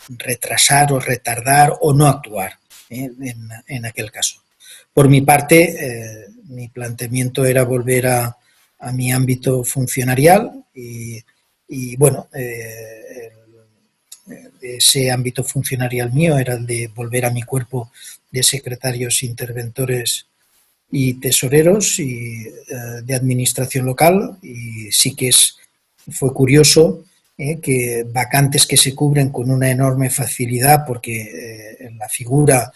retrasar o retardar o no actuar en aquel caso. Por mi parte, mi planteamiento era volver a mi ámbito funcionarial y bueno, ese ámbito funcionarial mío era el de volver a mi cuerpo de secretarios, interventores y tesoreros y de administración local, y sí que fue curioso que vacantes que se cubren con una enorme facilidad porque la figura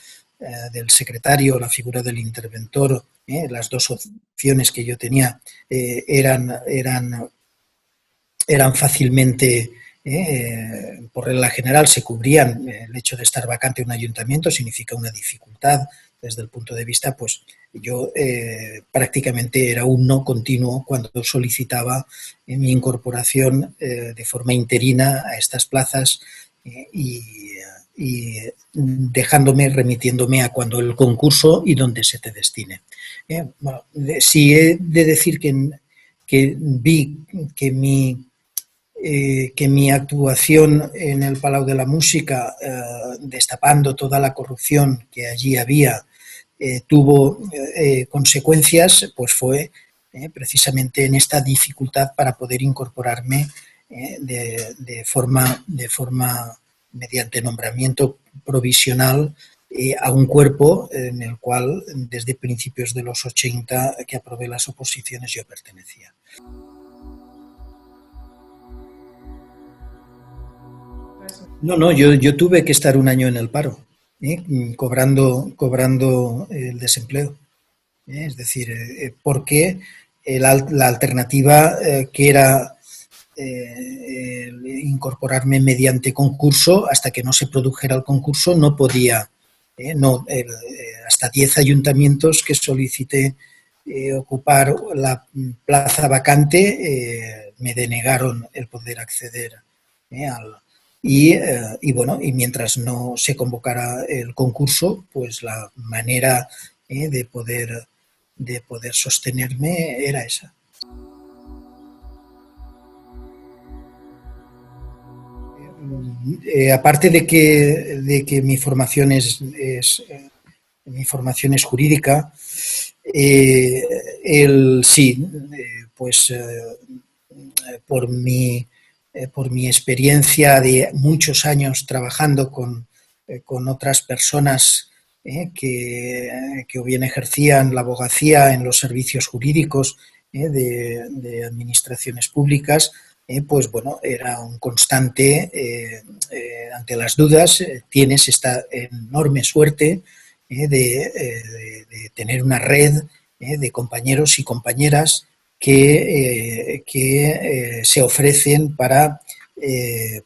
del secretario, la figura del interventor, las dos opciones que yo tenía eran fácilmente, por regla general, se cubrían. El hecho de estar vacante en un ayuntamiento significa una dificultad desde el punto de vista, pues yo prácticamente era un no continuo cuando solicitaba mi incorporación de forma interina a estas plazas y remitiéndome a cuando el concurso y donde se te destine. Bueno, sí he de decir que vi que mi actuación en el Palau de la Música, destapando toda la corrupción que allí había, tuvo consecuencias, pues fue precisamente en esta dificultad para poder incorporarme de forma mediante nombramiento provisional a un cuerpo en el cual desde principios de los 80 que aprobé las oposiciones yo pertenecía. No, yo tuve que estar un año en el paro, cobrando el desempleo. Es decir, porque la alternativa que era incorporarme mediante concurso, hasta que no se produjera el concurso, no podía. Hasta 10 ayuntamientos que solicité ocupar la plaza vacante me denegaron el poder acceder Bueno, y mientras no se convocara el concurso, pues la manera de poder sostenerme era esa. Aparte de que mi formación mi formación es jurídica, sí, pues por mi experiencia de muchos años trabajando con otras personas que o bien ejercían la abogacía en los servicios jurídicos de administraciones públicas, pues bueno, era un constante ante las dudas. Tienes esta enorme suerte de tener una red de compañeros y compañeras que se ofrecen para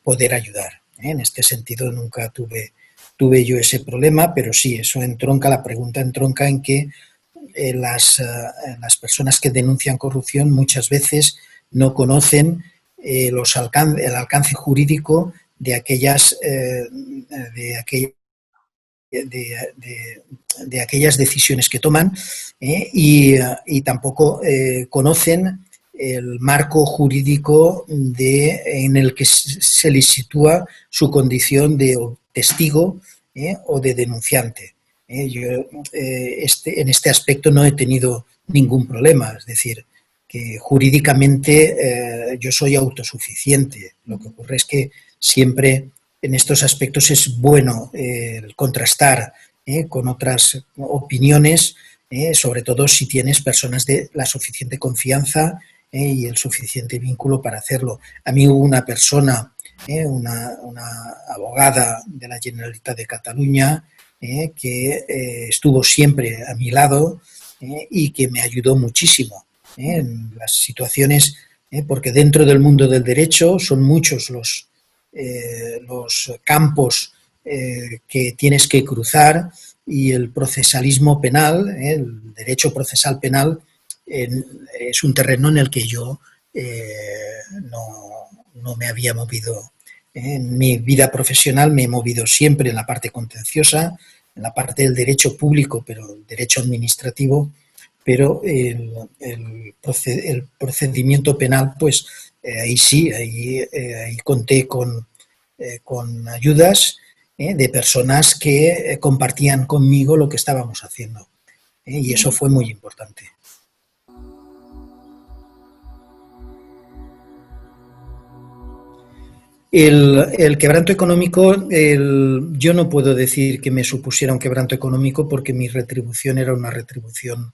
poder ayudar. En este sentido nunca tuve yo ese problema, pero sí, eso entronca, la pregunta entronca en que las personas que denuncian corrupción muchas veces no conocen el alcance jurídico de de aquellas decisiones que toman y tampoco conocen el marco jurídico en el que se les sitúa su condición de testigo o de denunciante. Yo en este aspecto no he tenido ningún problema, es decir, que jurídicamente yo soy autosuficiente. Lo que ocurre es que siempre en estos aspectos es bueno contrastar con otras opiniones, sobre todo si tienes personas de la suficiente confianza y el suficiente vínculo para hacerlo. A mí hubo una persona, una abogada de la Generalitat de Cataluña, que estuvo siempre a mi lado y que me ayudó muchísimo en las situaciones, porque dentro del mundo del derecho son muchos los campos que tienes que cruzar, y el procesalismo penal, el derecho procesal penal, es un terreno en el que yo no me había movido. En mi vida profesional me he movido siempre en la parte contenciosa, en la parte del derecho público, pero el derecho administrativo, pero el procedimiento penal, pues ahí sí, ahí conté con ayudas de personas que compartían conmigo lo que estábamos haciendo. Y eso fue muy importante. El quebranto económico, yo no puedo decir que me supusiera un quebranto económico porque mi retribución era una retribución,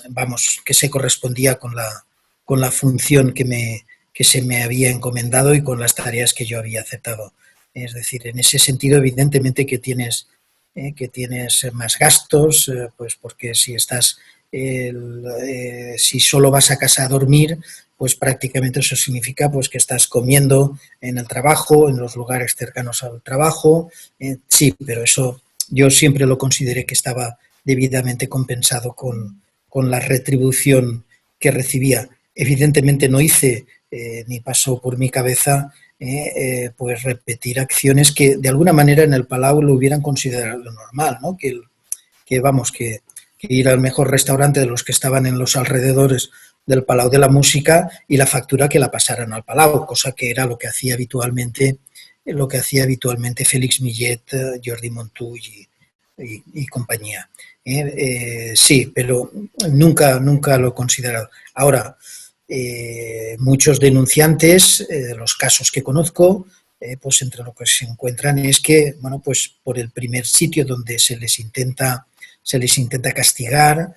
vamos, que se correspondía con la función que se me había encomendado y con las tareas que yo había aceptado. Es decir, en ese sentido, evidentemente que tienes más gastos, pues porque si solo vas a casa a dormir, pues prácticamente eso significa pues que estás comiendo en el trabajo, en los lugares cercanos al trabajo. Sí, pero eso yo siempre lo consideré que estaba debidamente compensado con la retribución que recibía. Evidentemente no hice ni pasó por mi cabeza pues repetir acciones que de alguna manera en el Palau lo hubieran considerado normal, ¿no? Que ir al mejor restaurante de los que estaban en los alrededores del Palau de la Música y la factura que la pasaran al Palau, cosa que era lo que hacía habitualmente Félix Millet, Jordi Montú y compañía. Sí, pero nunca lo he considerado. Ahora, muchos denunciantes, los casos que conozco, pues entre lo que se encuentran es que, bueno, pues por el primer sitio donde se les intenta castigar,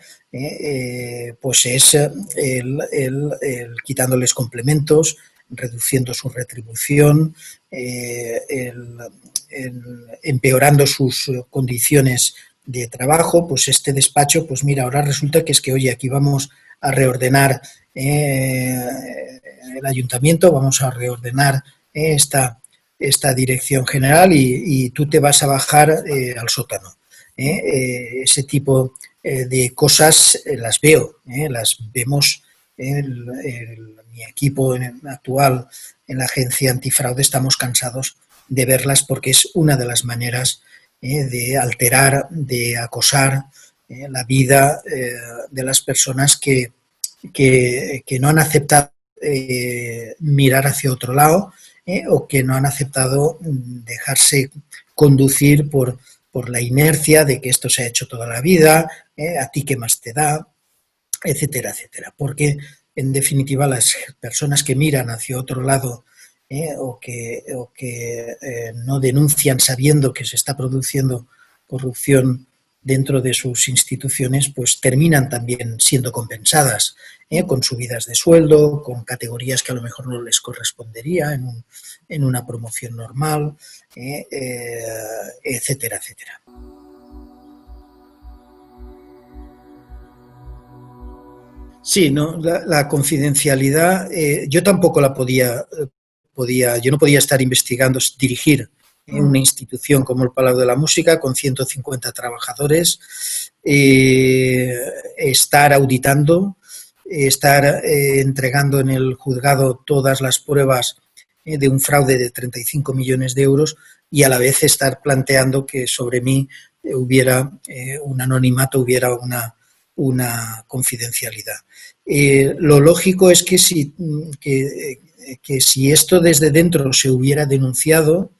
pues es el quitándoles complementos, reduciendo su retribución, empeorando sus condiciones de trabajo. Pues este despacho, pues mira, ahora resulta que es que, oye, aquí vamos a reordenar el ayuntamiento, vamos a reordenar esta dirección general y tú te vas a bajar al sótano. Ese tipo de cosas las veo, las vemos. Mi equipo actual en la Agencia Antifraude estamos cansados de verlas porque es una de las maneras de alterar, de acosar la vida de las personas que no han aceptado mirar hacia otro lado o que no han aceptado dejarse conducir por la inercia de que esto se ha hecho toda la vida, a ti qué más te da, etcétera, etcétera. Porque, en definitiva, las personas que miran hacia otro lado o que no denuncian sabiendo que se está produciendo corrupción dentro de sus instituciones, pues terminan también siendo compensadas con subidas de sueldo, con categorías que a lo mejor no les correspondería en una promoción normal, etcétera, etcétera. Sí, no, la confidencialidad, yo tampoco la yo no podía estar investigando, dirigir una institución como el Palau de la Música con 150 trabajadores, estar auditando, estar entregando en el juzgado todas las pruebas de un fraude de 35 millones de euros y a la vez estar planteando que sobre mí hubiera un anonimato, hubiera una confidencialidad. Lo lógico es que si esto desde dentro se hubiera denunciado,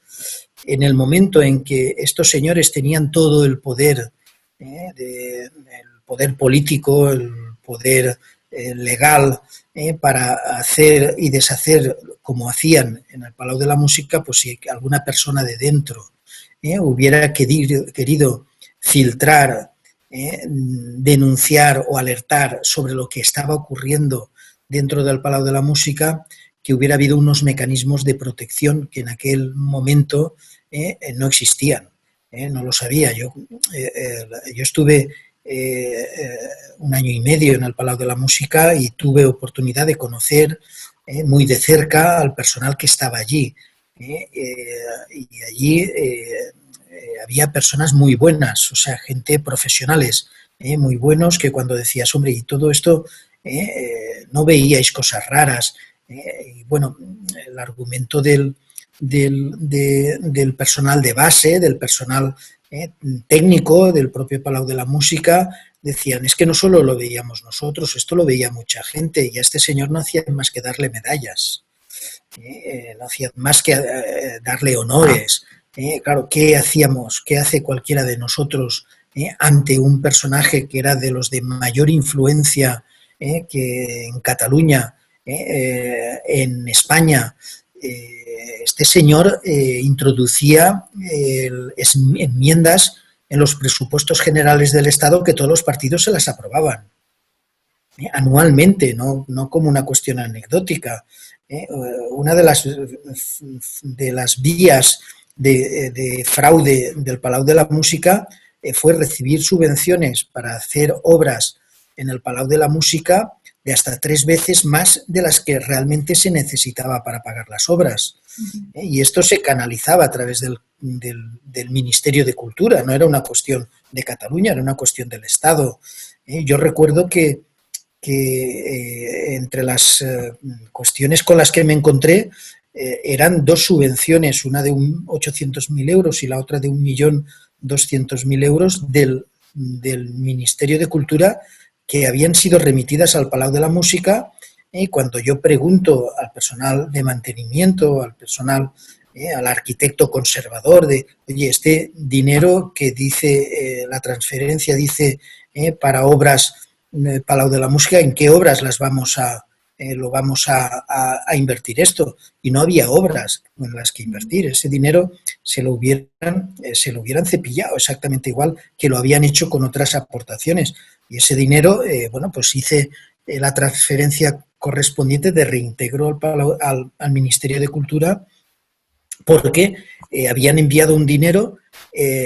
en el momento en que estos señores tenían todo el poder, el poder político, el poder legal, para hacer y deshacer como hacían en el Palau de la Música, pues si alguna persona de dentro hubiera querido filtrar, denunciar o alertar sobre lo que estaba ocurriendo dentro del Palau de la Música, que hubiera habido unos mecanismos de protección que en aquel momento no existían. No lo sabía. Yo estuve 1 año y medio en el Palau de la Música y tuve oportunidad de conocer muy de cerca al personal que estaba allí. Y allí había personas muy buenas, o sea, gente profesionales muy buenos que cuando decías, hombre, y todo esto, no veíais cosas raras. Y bueno, el argumento del personal de base, del personal técnico del propio Palau de la Música, decían, es que no solo lo veíamos nosotros, esto lo veía mucha gente y a este señor no hacía más que darle medallas, no hacía más que darle honores. Claro, ¿qué hacíamos? ¿Qué hace cualquiera de nosotros ante un personaje que era de los de mayor influencia que en Cataluña, en España? Este señor introducía enmiendas en los presupuestos generales del Estado que todos los partidos se las aprobaban anualmente, no como una cuestión anecdótica. Una de las vías de fraude del Palau de la Música fue recibir subvenciones para hacer obras en el Palau de la Música de hasta 3 veces más de las que realmente se necesitaba para pagar las obras. Y esto se canalizaba a través del Ministerio de Cultura, no era una cuestión de Cataluña, era una cuestión del Estado. Yo recuerdo que entre las cuestiones con las que me encontré eran 2 subvenciones, una de 800.000 euros y la otra de 1.200.000 euros del Ministerio de Cultura, que habían sido remitidas al Palau de la Música. Cuando yo pregunto al personal de mantenimiento, al personal, al arquitecto conservador, oye, este dinero que dice la transferencia, dice para obras Palau de la Música, ¿en qué obras lo vamos a invertir esto? Y no había obras en las que invertir. Ese dinero se lo hubieran cepillado exactamente igual que lo habían hecho con otras aportaciones. Y ese dinero, pues hice la transferencia correspondiente de reintegro al Ministerio de Cultura, porque habían enviado un dinero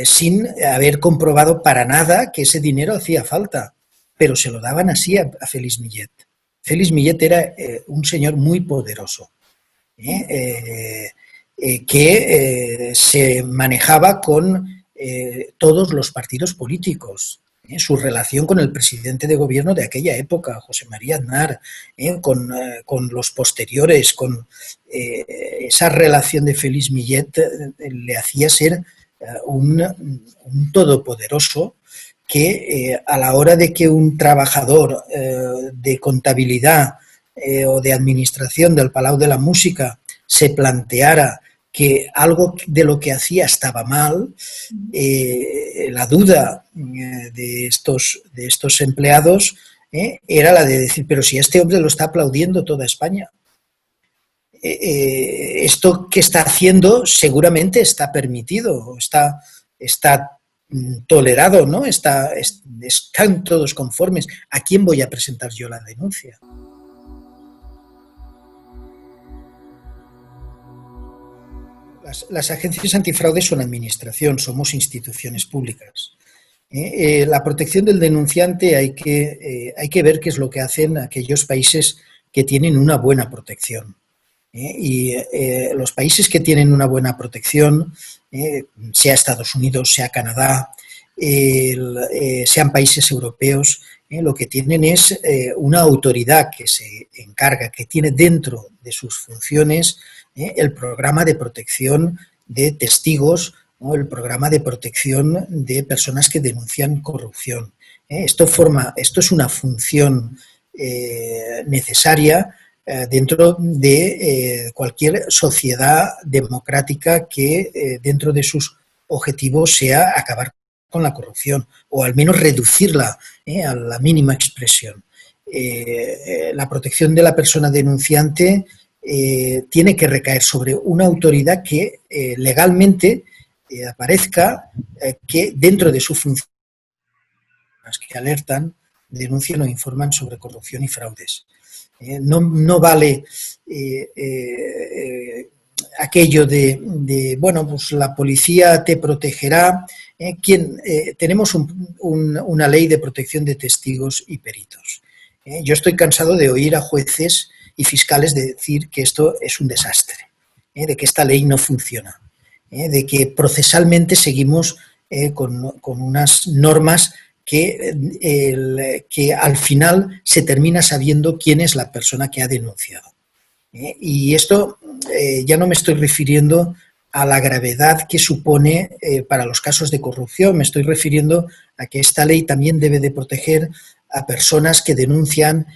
sin haber comprobado para nada que ese dinero hacía falta, pero se lo daban así a Félix Millet. Félix Millet era un señor muy poderoso, que se manejaba con todos los partidos políticos. su relación con el presidente de gobierno de aquella época, José María Aznar, con los posteriores, con esa relación de Félix Millet le hacía ser un todopoderoso que a la hora de que un trabajador de contabilidad o de administración del Palau de la Música se planteara que algo de lo que hacía estaba mal, la duda de estos empleados era la de decir, pero si este hombre lo está aplaudiendo toda España, esto que está haciendo seguramente está permitido, está tolerado, ¿no? Están todos conformes. ¿A quién voy a presentar yo la denuncia? Las agencias antifraude son administración, somos instituciones públicas. La protección del denunciante hay que ver qué es lo que hacen aquellos países que tienen una buena protección. Y los países que tienen una buena protección, sea Estados Unidos, sea Canadá, sean países europeos, lo que tienen es una autoridad que se encarga, que tiene dentro de sus funciones el programa de protección de testigos o el programa de protección de personas que denuncian corrupción. Esto es una función necesaria dentro de cualquier sociedad democrática que dentro de sus objetivos sea acabar con la corrupción o al menos reducirla a la mínima expresión. La protección de la persona denunciante tiene que recaer sobre una autoridad que legalmente aparezca que dentro de su función que alertan, denuncian o informan sobre corrupción y fraudes. No vale aquello de, bueno, pues la policía te protegerá. Tenemos una ley de protección de testigos y peritos. Yo estoy cansado de oír a jueces y fiscales decir que esto es un desastre, de que esta ley no funciona, de que procesalmente seguimos con unas normas que al final se termina sabiendo quién es la persona que ha denunciado. Y esto ya no me estoy refiriendo a la gravedad que supone para los casos de corrupción, me estoy refiriendo a que esta ley también debe de proteger a personas que denuncian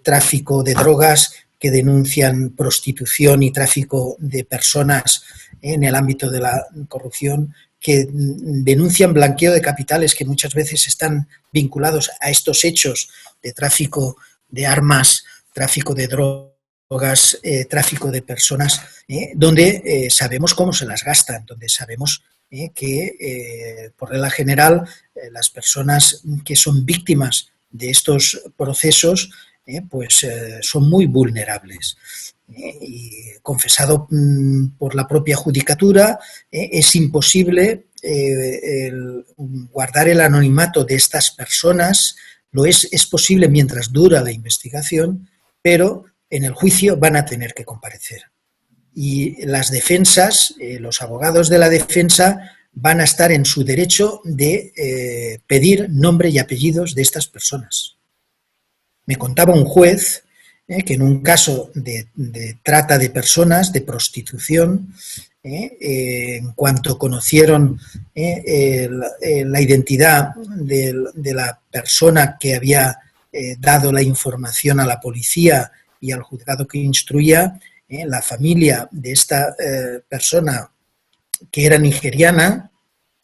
tráfico de drogas, que denuncian prostitución y tráfico de personas en el ámbito de la corrupción, que denuncian blanqueo de capitales que muchas veces están vinculados a estos hechos de tráfico de armas, tráfico de drogas, tráfico de personas, donde sabemos cómo se las gastan, donde sabemos que por regla general las personas que son víctimas de estos procesos pues son muy vulnerables. Y confesado por la propia judicatura, es imposible guardar el anonimato de estas personas, es posible mientras dura la investigación, pero en el juicio van a tener que comparecer. Y las defensas, los abogados de la defensa van a estar en su derecho de pedir nombre y apellidos de estas personas. Me contaba un juez que en un caso de trata de personas, de prostitución, en cuanto conocieron la identidad de la persona que había dado la información a la policía y al juzgado que instruía, la familia de esta persona, que era nigeriana,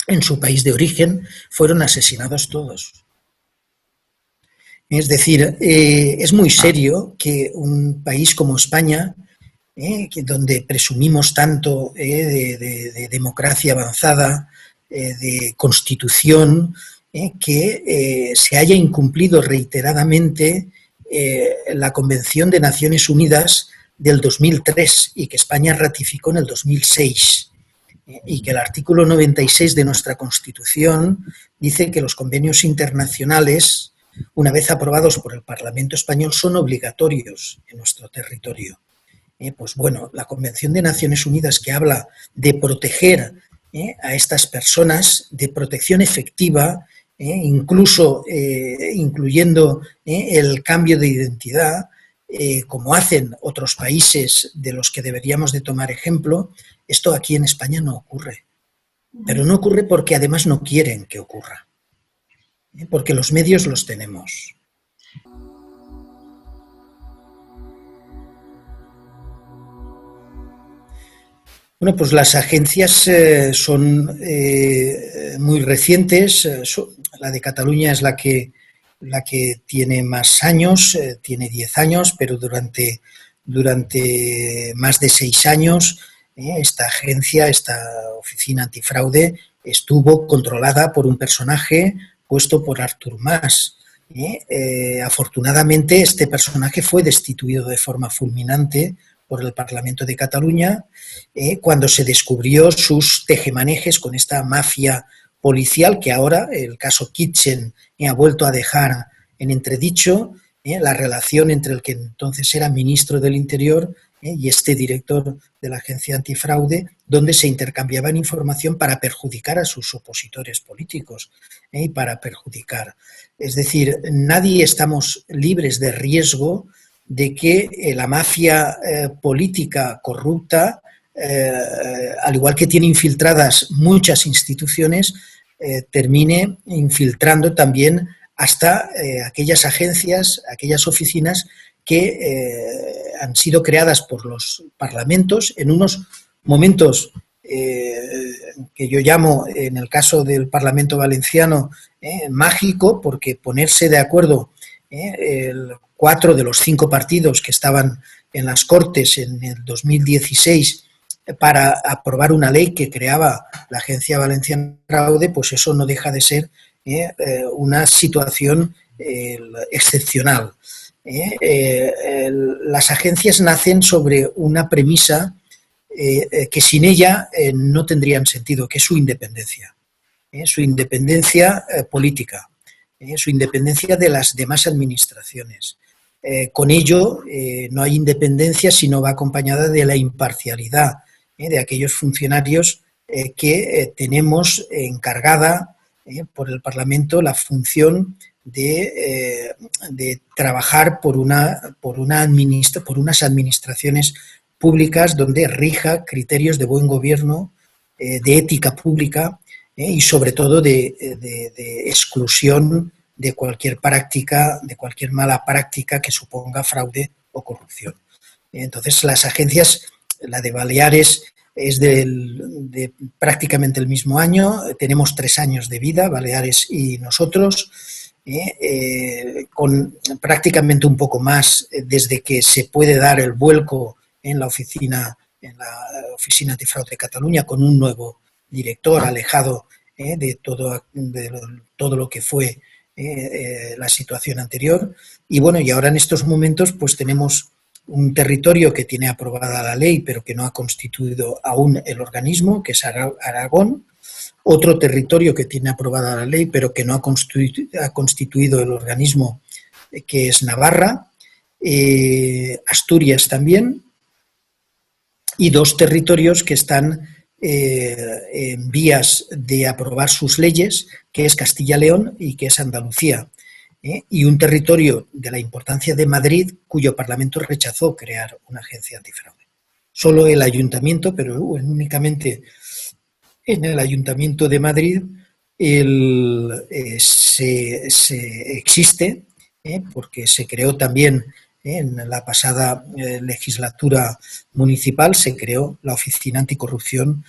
en su país de origen, fueron asesinados todos. Es decir, es muy serio que un país como España, donde presumimos tanto de democracia avanzada, de constitución, que se haya incumplido reiteradamente la Convención de Naciones Unidas del 2003 y que España ratificó en el 2006. Y que el artículo 96 de nuestra Constitución dice que los convenios internacionales, una vez aprobados por el Parlamento español, son obligatorios en nuestro territorio. Pues bueno, la Convención de Naciones Unidas, que habla de proteger a estas personas, de protección efectiva, incluso incluyendo el cambio de identidad, como hacen otros países de los que deberíamos de tomar ejemplo. Esto aquí en España no ocurre. Pero no ocurre porque además no quieren que ocurra, porque los medios los tenemos. Bueno, pues las agencias son muy recientes. La de Cataluña es la que tiene más años, tiene 10 años, pero durante más de 6 años esta agencia, esta oficina antifraude, estuvo controlada por un personaje puesto por Artur Mas. Afortunadamente este personaje fue destituido de forma fulminante por el Parlamento de Cataluña, cuando se descubrió sus tejemanejes con esta mafia policial que ahora, el caso Kitchen, ha vuelto a dejar en entredicho la relación entre el que entonces era ministro del Interior y este director de la agencia antifraude, donde se intercambiaban información para perjudicar a sus opositores políticos y para perjudicar. Es decir, nadie estamos libres de riesgo de que la mafia política corrupta, al igual que tiene infiltradas muchas instituciones, termine infiltrando también hasta aquellas agencias, aquellas oficinas que han sido creadas por los parlamentos en unos momentos que yo llamo, en el caso del Parlamento Valenciano, mágico, porque ponerse de acuerdo 4 de los 5 partidos que estaban en las Cortes en el 2016 para aprobar una ley que creaba la Agencia Valenciana Antifraude, pues eso no deja de ser una situación excepcional. Las agencias nacen sobre una premisa que sin ella no tendrían sentido, que es su independencia política, su independencia de las demás administraciones. Con ello no hay independencia si no va acompañada de la imparcialidad de aquellos funcionarios que tenemos encargada por el Parlamento la función de trabajar por unas administraciones públicas donde rija criterios de buen gobierno, de ética pública y sobre todo de exclusión de cualquier práctica, de cualquier mala práctica que suponga fraude o corrupción. Entonces, las agencias, la de Baleares es de prácticamente el mismo año, tenemos 3 años de vida, Baleares y nosotros, con prácticamente un poco más desde que se puede dar el vuelco en la oficina antifraude de Cataluña, con un nuevo director alejado de todo lo que fue la situación anterior. Y bueno, y ahora en estos momentos pues tenemos un territorio que tiene aprobada la ley pero que no ha constituido aún el organismo, que es Aragón, otro territorio que tiene aprobada la ley pero que no ha constituido el organismo, que es Navarra, Asturias también, y 2 territorios que están en vías de aprobar sus leyes, que es Castilla-León y que es Andalucía, y un territorio de la importancia de Madrid, cuyo Parlamento rechazó crear una agencia antifraude. Solo el Ayuntamiento, pero únicamente en el Ayuntamiento de Madrid existe, porque se creó también en la pasada legislatura municipal, se creó la Oficina Anticorrupción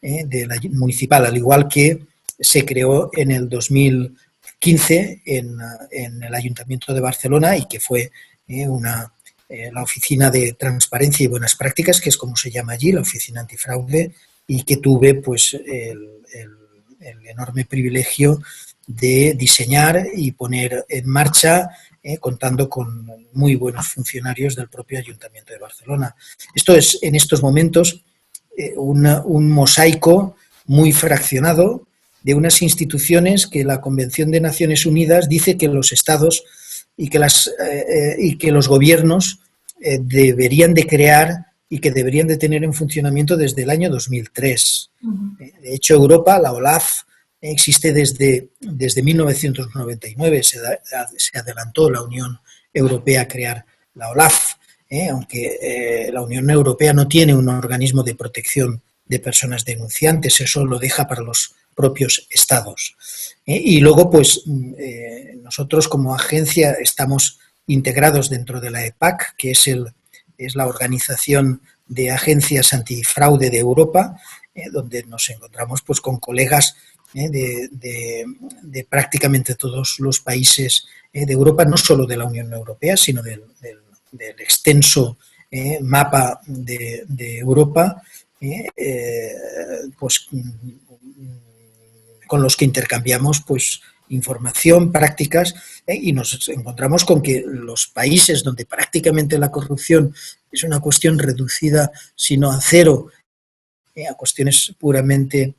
de la municipal, al igual que se creó en el 2015 en el Ayuntamiento de Barcelona y que fue la Oficina de Transparencia y Buenas Prácticas, que es como se llama allí, la Oficina Antifraude, y que tuve pues el enorme privilegio de diseñar y poner en marcha, contando con muy buenos funcionarios del propio Ayuntamiento de Barcelona. Esto es en estos momentos un mosaico muy fraccionado de unas instituciones que la Convención de Naciones Unidas dice que los estados y que los gobiernos deberían de crear y que deberían de tener en funcionamiento desde el año 2003. De hecho, Europa, la OLAF, existe desde 1999, se adelantó la Unión Europea a crear la OLAF, aunque la Unión Europea no tiene un organismo de protección de personas denunciantes, eso lo deja para los propios estados. Y luego, pues, nosotros como agencia estamos integrados dentro de la EPAC, que es la Organización de Agencias Antifraude de Europa, donde nos encontramos pues con colegas de prácticamente todos los países de Europa, no solo de la Unión Europea, sino del extenso mapa de Europa, pues con los que intercambiamos pues información, prácticas, y nos encontramos con que los países donde prácticamente la corrupción es una cuestión reducida, sino a cero, a cuestiones puramente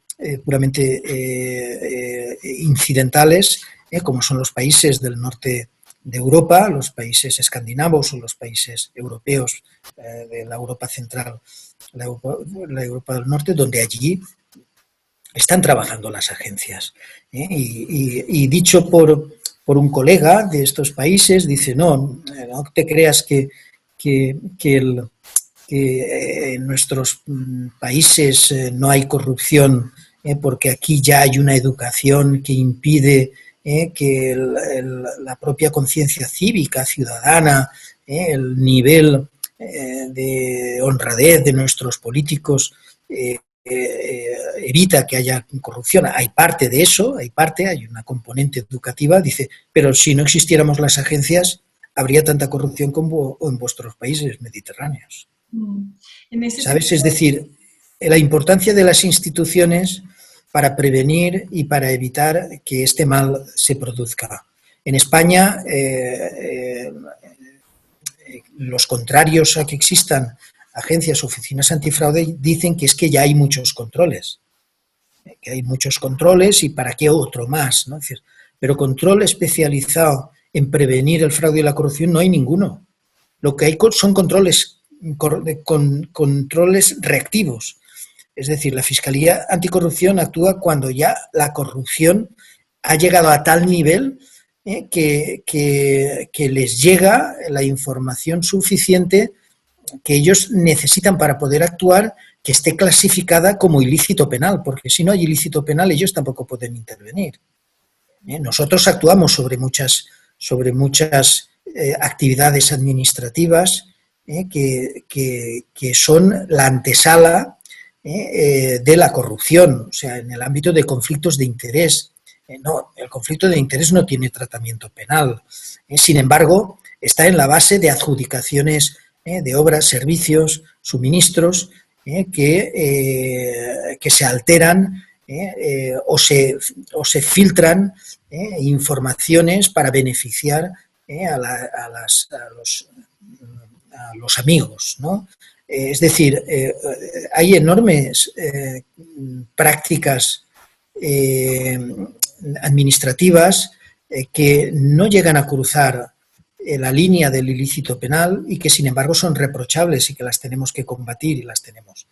incidentales, como son los países del norte de Europa, los países escandinavos o los países europeos de la Europa central, la Europa del norte, donde allí están trabajando las agencias. Y dicho por un colega de estos países, dice, no te creas que en nuestros países no hay corrupción, porque aquí ya hay una educación que impide que la propia conciencia cívica, ciudadana, el nivel de honradez de nuestros políticos evita que haya corrupción. Hay parte de eso, hay una componente educativa, dice, pero si no existiéramos las agencias, habría tanta corrupción como en vuestros países mediterráneos. ¿Sabes? Es decir, la importancia de las instituciones para prevenir y para evitar que este mal se produzca. En España, los contrarios a que existan agencias, oficinas antifraude, dicen que es que ya hay muchos controles. Que hay muchos controles y para qué otro más, ¿no? Pero control especializado en prevenir el fraude y la corrupción no hay ninguno. Lo que hay son controles reactivos. Es decir, la Fiscalía Anticorrupción actúa cuando ya la corrupción ha llegado a tal nivel que les llega la información suficiente que ellos necesitan para poder actuar, que esté clasificada como ilícito penal, porque si no hay ilícito penal ellos tampoco pueden intervenir. Nosotros actuamos sobre muchas actividades administrativas que son la antesala de la corrupción, o sea, en el ámbito de conflictos de interés. No, el conflicto de interés no tiene tratamiento penal. Sin embargo, está en la base de adjudicaciones de obras, servicios, suministros que se alteran o se filtran informaciones para beneficiar a los amigos, ¿no? Es decir, hay enormes prácticas administrativas que no llegan a cruzar la línea del ilícito penal y que sin embargo son reprochables y que las tenemos que combatir y las tenemos.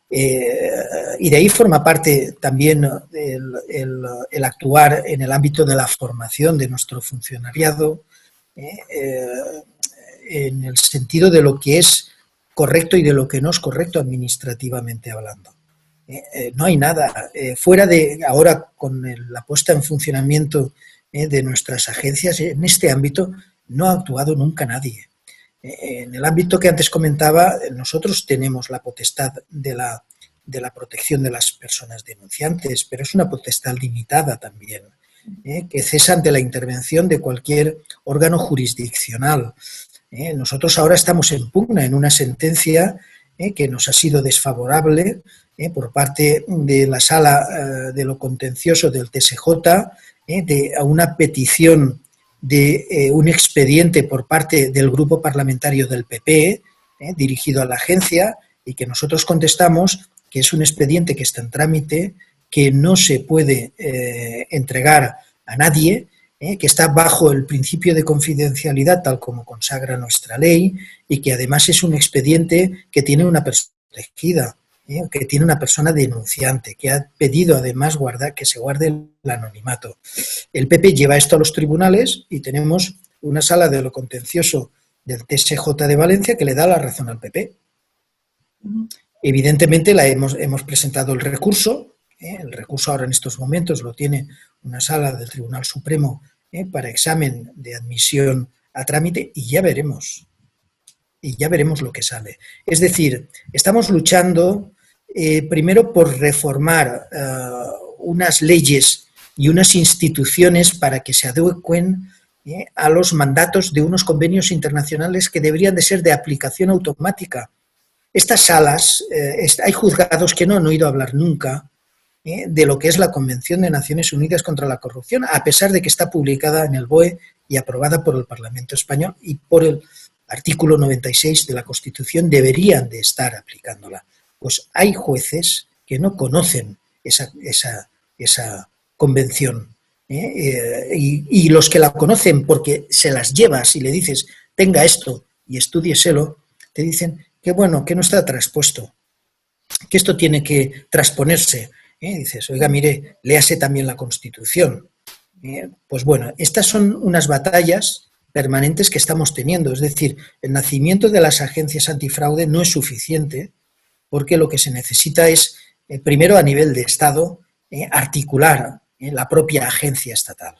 Y de ahí forma parte también el actuar en el ámbito de la formación de nuestro funcionariado, en el sentido de lo que es correcto y de lo que no es correcto administrativamente hablando. No hay nada. Fuera de ahora, con la puesta en funcionamiento de nuestras agencias, en este ámbito no ha actuado nunca nadie. En el ámbito que antes comentaba, nosotros tenemos la potestad de la protección de las personas denunciantes, pero es una potestad limitada también, que cesa ante la intervención de cualquier órgano jurisdiccional. Nosotros ahora estamos en pugna en una sentencia que nos ha sido desfavorable por parte de la Sala de lo Contencioso del TSJ, a una petición de un expediente por parte del grupo parlamentario del PP dirigido a la agencia, y que nosotros contestamos que es un expediente que está en trámite, que no se puede entregar a nadie, que está bajo el principio de confidencialidad tal como consagra nuestra ley, y que además es un expediente que tiene una persona protegida. que tiene una persona denunciante, que ha pedido además que se guarde el anonimato. El PP lleva esto a los tribunales y tenemos una sala de lo contencioso del TSJ de Valencia que le da la razón al PP. Evidentemente hemos presentado el recurso ahora en estos momentos lo tiene una sala del Tribunal Supremo para examen de admisión a trámite y ya veremos lo que sale. Es decir, estamos luchando primero por reformar unas leyes y unas instituciones para que se adecuen a los mandatos de unos convenios internacionales que deberían de ser de aplicación automática. Estas salas, hay juzgados que no han oído hablar nunca de lo que es la Convención de Naciones Unidas contra la Corrupción, a pesar de que está publicada en el BOE y aprobada por el Parlamento Español y por el artículo 96 de la Constitución deberían de estar aplicándola. Pues hay jueces que no conocen esa convención y los que la conocen porque se las llevas y le dices tenga esto y estúdieselo, te dicen que bueno, que no está traspuesto, que esto tiene que transponerse. Dices, oiga, mire, léase también la Constitución. Pues bueno, estas son unas batallas permanentes que estamos teniendo. Es decir, el nacimiento de las agencias antifraude no es suficiente porque lo que se necesita es, primero a nivel de Estado, articular la propia agencia estatal.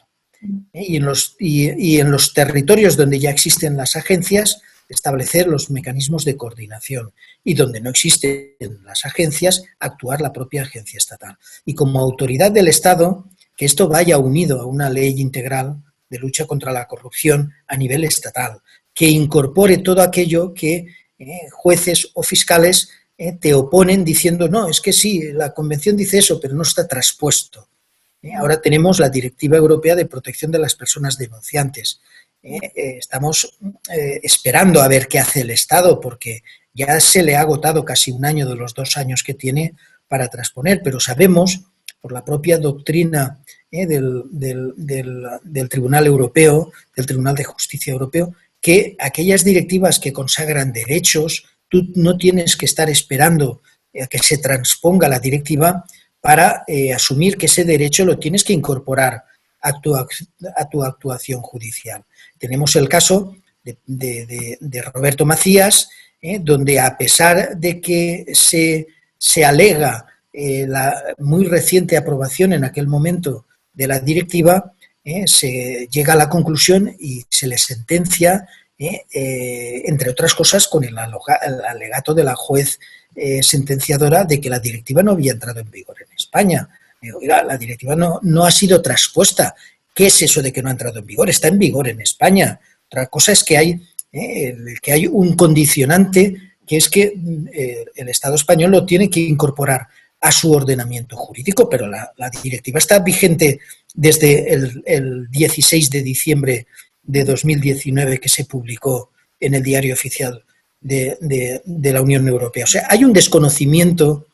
Y en los territorios donde ya existen las agencias, establecer los mecanismos de coordinación y donde no existen las agencias, actuar la propia agencia estatal. Y como autoridad del Estado, que esto vaya unido a una ley integral de lucha contra la corrupción a nivel estatal, que incorpore todo aquello que jueces o fiscales te oponen diciendo no, es que sí, la convención dice eso, pero no está traspuesto. Ahora tenemos la Directiva Europea de Protección de las Personas Denunciantes. Estamos esperando a ver qué hace el Estado, porque ya se le ha agotado casi un año de los 2 años que tiene para transponer, pero sabemos, por la propia doctrina del Tribunal Europeo, del Tribunal de Justicia Europeo, que aquellas directivas que consagran derechos, tú no tienes que estar esperando a que se transponga la directiva para asumir que ese derecho lo tienes que incorporar a tu actuación judicial. Tenemos el caso de Roberto Macías, donde a pesar de que se alega la muy reciente aprobación en aquel momento de la directiva, se llega a la conclusión y se le sentencia, entre otras cosas, con el alegato de la juez sentenciadora de que la directiva no había entrado en vigor en España. Oiga, la directiva no ha sido traspuesta. ¿Qué es eso de que no ha entrado en vigor? Está en vigor en España. Otra cosa es que hay un condicionante, que es que el Estado español lo tiene que incorporar a su ordenamiento jurídico, pero la directiva está vigente desde el 16 de diciembre de 2019 que se publicó en el Diario Oficial de la Unión Europea. O sea, hay un desconocimiento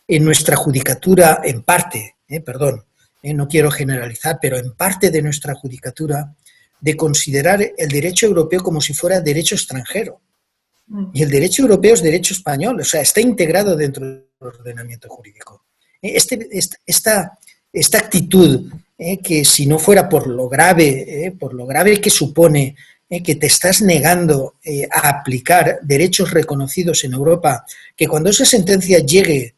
en nuestra judicatura, en parte, no quiero generalizar, pero en parte de nuestra judicatura, de considerar el derecho europeo como si fuera derecho extranjero. Y el derecho europeo es derecho español, o sea, está integrado dentro del ordenamiento jurídico. Esta actitud, que si no fuera por lo grave que supone que te estás negando a aplicar derechos reconocidos en Europa, que cuando esa sentencia llegue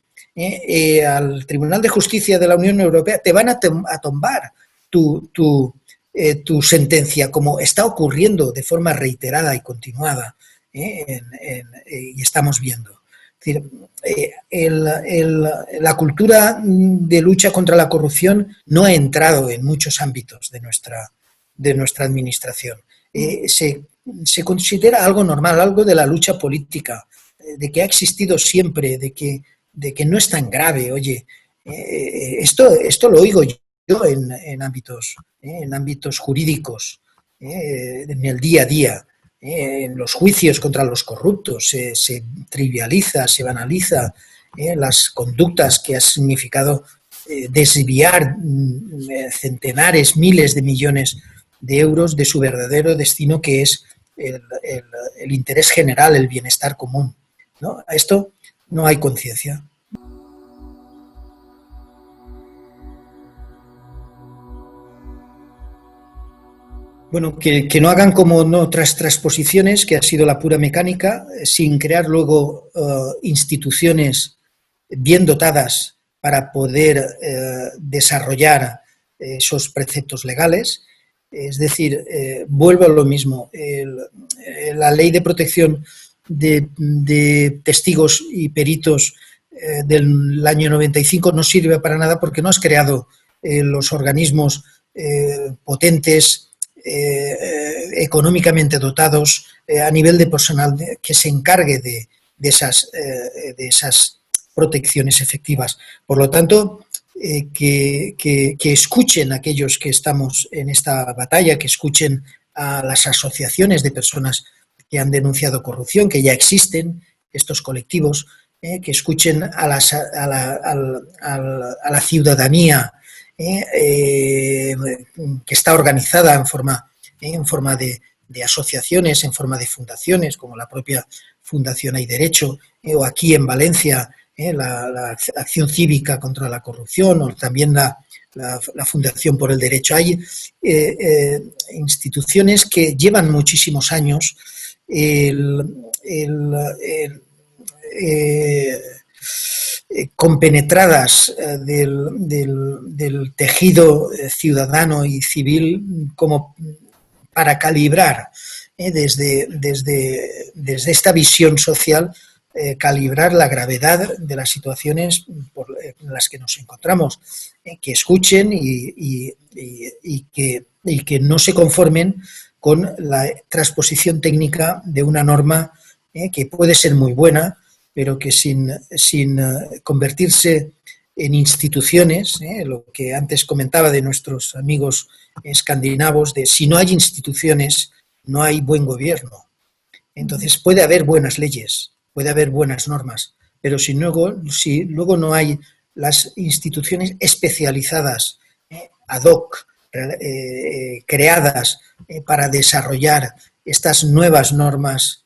al Tribunal de Justicia de la Unión Europea te van a tombar tu sentencia, como está ocurriendo de forma reiterada y continuada y estamos viendo. Es decir, la cultura de lucha contra la corrupción no ha entrado en muchos ámbitos de nuestra administración. Se considera algo normal, algo de la lucha política, de que ha existido siempre, de que no es tan grave. Oye, esto lo oigo yo en ámbitos jurídicos, en el día a día, en los juicios contra los corruptos, se trivializa, se banaliza las conductas que ha significado desviar centenares, miles de millones de euros de su verdadero destino, que es el interés general, el bienestar común, ¿no? A esto no hay conciencia. Bueno, que no hagan como en otras transposiciones, que ha sido la pura mecánica, sin crear luego instituciones bien dotadas para poder desarrollar esos preceptos legales. Es decir, vuelvo a lo mismo, la ley de protección de testigos y peritos del año 95 no sirve para nada porque no has creado los organismos potentes, económicamente dotados, a nivel de personal que se encargue de esas protecciones efectivas. Por lo tanto, que escuchen a aquellos que estamos en esta batalla, que escuchen a las asociaciones de personas que han denunciado corrupción, que ya existen, estos colectivos, que escuchen a la ciudadanía que está organizada en forma de asociaciones, en forma de fundaciones, como la propia Fundación Hay Derecho, o aquí en Valencia, la Acción Cívica contra la Corrupción, o también la Fundación por el Derecho. Hay instituciones que llevan muchísimos años compenetradas del tejido ciudadano y civil como para calibrar desde esta visión social, calibrar la gravedad de las situaciones en las que nos encontramos, que escuchen y que no se conformen con la transposición técnica de una norma que puede ser muy buena, pero que sin convertirse en instituciones, lo que antes comentaba de nuestros amigos escandinavos, de si no hay instituciones, no hay buen gobierno. Entonces puede haber buenas leyes, puede haber buenas normas, pero si luego no hay las instituciones especializadas, ad hoc, creadas para desarrollar estas nuevas normas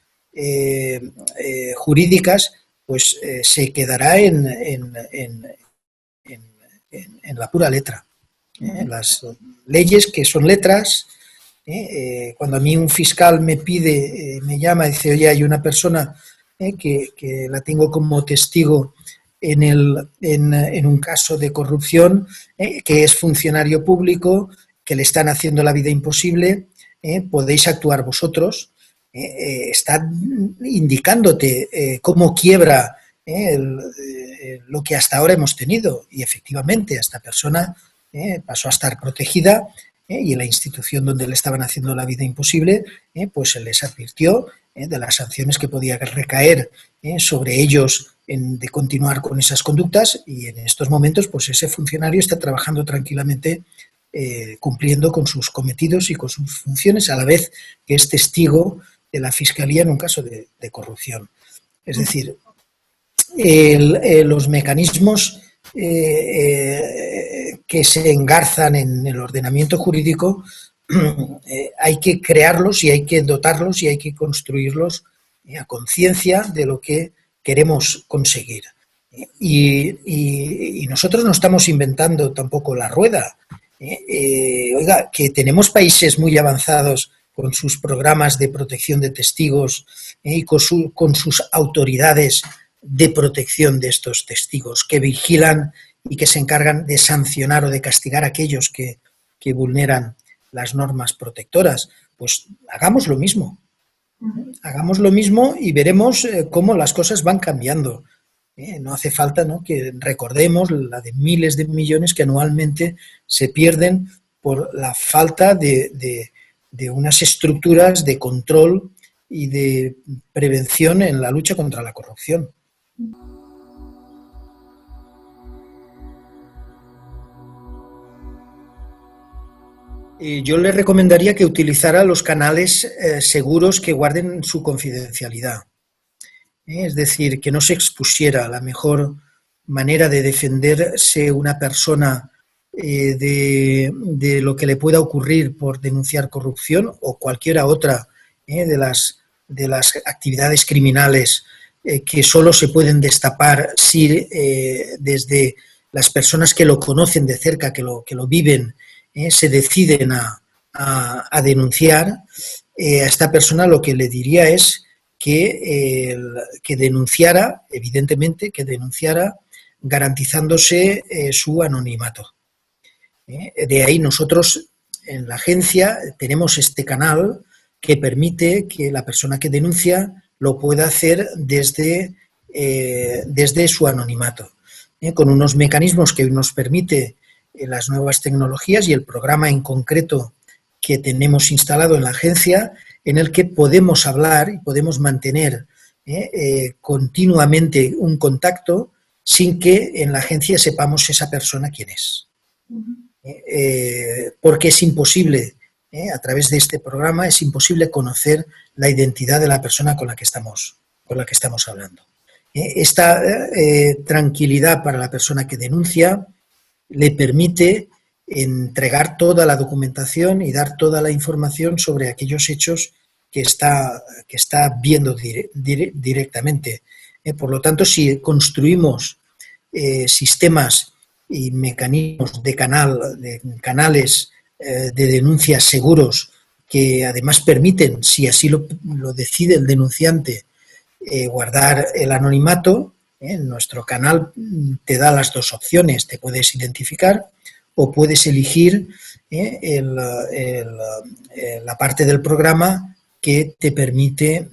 jurídicas, pues se quedará en la pura letra. Las leyes que son letras, cuando a mí un fiscal me pide, me llama y dice, oye, hay una persona que la tengo como testigo en un caso de corrupción, que es funcionario público, que le están haciendo la vida imposible, podéis actuar vosotros. Está indicándote cómo quiebra lo que hasta ahora hemos tenido, y efectivamente esta persona pasó a estar protegida, y en la institución donde le estaban haciendo la vida imposible, pues se les advirtió de las sanciones que podía recaer sobre ellos de continuar con esas conductas, y en estos momentos pues ese funcionario está trabajando tranquilamente, cumpliendo con sus cometidos y con sus funciones, a la vez que es testigo de la Fiscalía en un caso de corrupción. Es decir, los mecanismos que se engarzan en el ordenamiento jurídico hay que crearlos y hay que dotarlos y hay que construirlos a conciencia de lo que queremos conseguir. Y nosotros no estamos inventando tampoco la rueda. Oiga, que tenemos países muy avanzados con sus programas de protección de testigos y con sus autoridades de protección de estos testigos, que vigilan y que se encargan de sancionar o de castigar a aquellos que vulneran las normas protectoras. Pues hagamos lo mismo. Hagamos lo mismo y veremos cómo las cosas van cambiando. No hace falta, ¿no?, que recordemos la de miles de millones que anualmente se pierden por la falta de unas estructuras de control y de prevención en la lucha contra la corrupción. Yo le recomendaría que utilizara los canales seguros que guarden su confidencialidad. Es decir, que no se expusiera. La mejor manera de defenderse una persona de lo que le pueda ocurrir por denunciar corrupción o cualquiera otra de las actividades criminales que solo se pueden destapar si desde las personas que lo conocen de cerca, que lo viven, se deciden a a denunciar, a esta persona lo que le diría es que denunciara, evidentemente, que denunciara garantizándose su anonimato. De ahí nosotros en la agencia tenemos este canal que permite que la persona que denuncia lo pueda hacer desde su anonimato, con unos mecanismos que nos permite las nuevas tecnologías y el programa en concreto que tenemos instalado en la agencia, en el que podemos hablar y podemos mantener continuamente un contacto sin que en la agencia sepamos esa persona quién es. Porque es imposible, a través de este programa, es imposible conocer la identidad de la persona con la que estamos hablando. Esta tranquilidad para la persona que denuncia le permite entregar toda la documentación y dar toda la información sobre aquellos hechos que está viendo directamente. Por lo tanto, si construimos sistemas y mecanismos de canales de denuncias seguros que además permiten, si así lo decide el denunciante, guardar el anonimato, nuestro canal te da las dos opciones, te puedes identificar o puedes elegir la parte del programa que te permite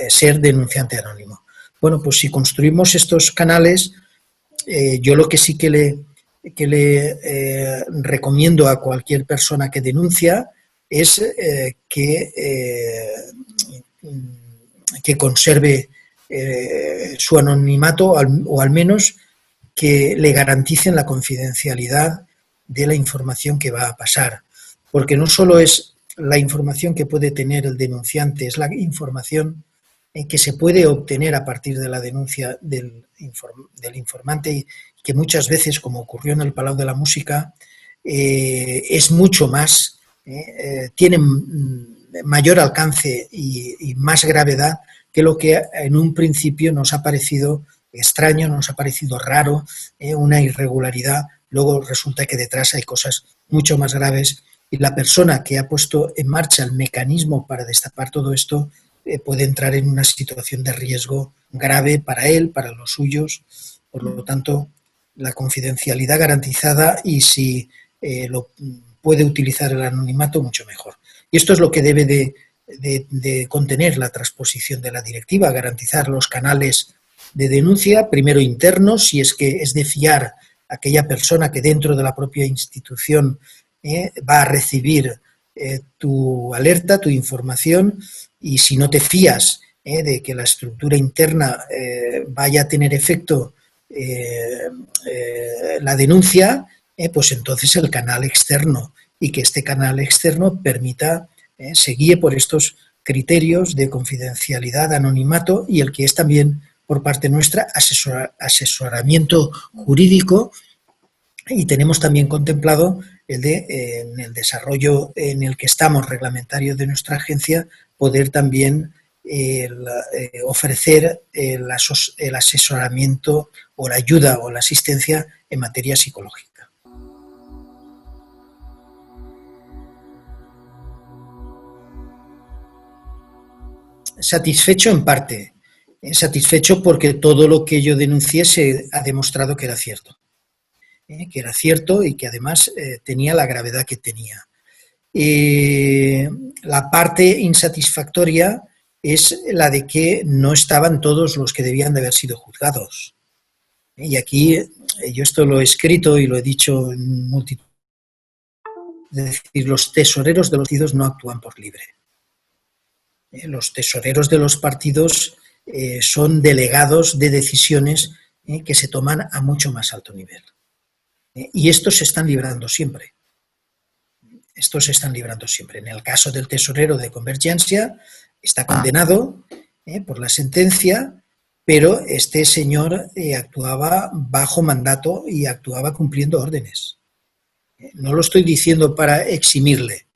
ser denunciante anónimo. Bueno, pues si construimos estos canales, yo lo que sí que le recomiendo a cualquier persona que denuncia es que conserve su anonimato o al menos que le garanticen la confidencialidad de la información que va a pasar. Porque no solo es la información que puede tener el denunciante, es la información que se puede obtener a partir de la denuncia del informante y que muchas veces, como ocurrió en el Palau de la Música, es mucho más, tiene mayor alcance y más gravedad que lo que en un principio nos ha parecido extraño, nos ha parecido raro, una irregularidad. Luego resulta que detrás hay cosas mucho más graves y la persona que ha puesto en marcha el mecanismo para destapar todo esto puede entrar en una situación de riesgo grave para él, para los suyos. Por lo tanto, la confidencialidad garantizada y si lo puede utilizar el anonimato, mucho mejor. Y esto es lo que debe de contener la transposición de la directiva, garantizar los canales de denuncia, primero internos, si es que es de fiar aquella persona que dentro de la propia institución va a recibir tu alerta, tu información, y si no te fías de que la estructura interna vaya a tener efecto la denuncia, pues entonces el canal externo, y que este canal externo permita, se guíe por estos criterios de confidencialidad, anonimato, y el que es también por parte nuestra asesoramiento jurídico, y tenemos también contemplado en el desarrollo en el que estamos reglamentario de nuestra agencia, poder también ofrecer el asesoramiento o la ayuda o la asistencia en materia psicológica. Satisfecho en parte, satisfecho porque todo lo que yo denuncié se ha demostrado que era cierto. Que era cierto y que además tenía la gravedad que tenía. La parte insatisfactoria es la de que no estaban todos los que debían de haber sido juzgados. Y aquí yo esto lo he escrito y lo he dicho en multitud. Es decir, los tesoreros de los partidos no actúan por libre. Los tesoreros de los partidos son delegados de decisiones que se toman a mucho más alto nivel. Y estos se están librando siempre. Estos se están librando siempre. En el caso del tesorero de Convergencia, está condenado por la sentencia, pero este señor actuaba bajo mandato y actuaba cumpliendo órdenes. No lo estoy diciendo para eximirle,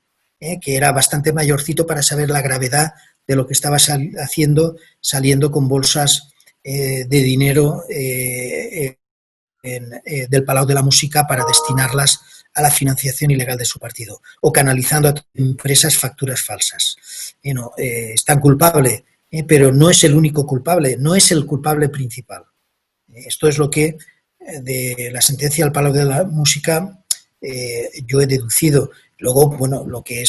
que era bastante mayorcito para saber la gravedad de lo que estaba haciendo, saliendo con bolsas de dinero del Palau de la Música para destinarlas a la financiación ilegal de su partido, o canalizando a empresas facturas falsas. Es tan culpable, pero no es el único culpable, no es el culpable principal. Esto es lo que de la sentencia al Palau de la Música yo he deducido. Luego, bueno, lo que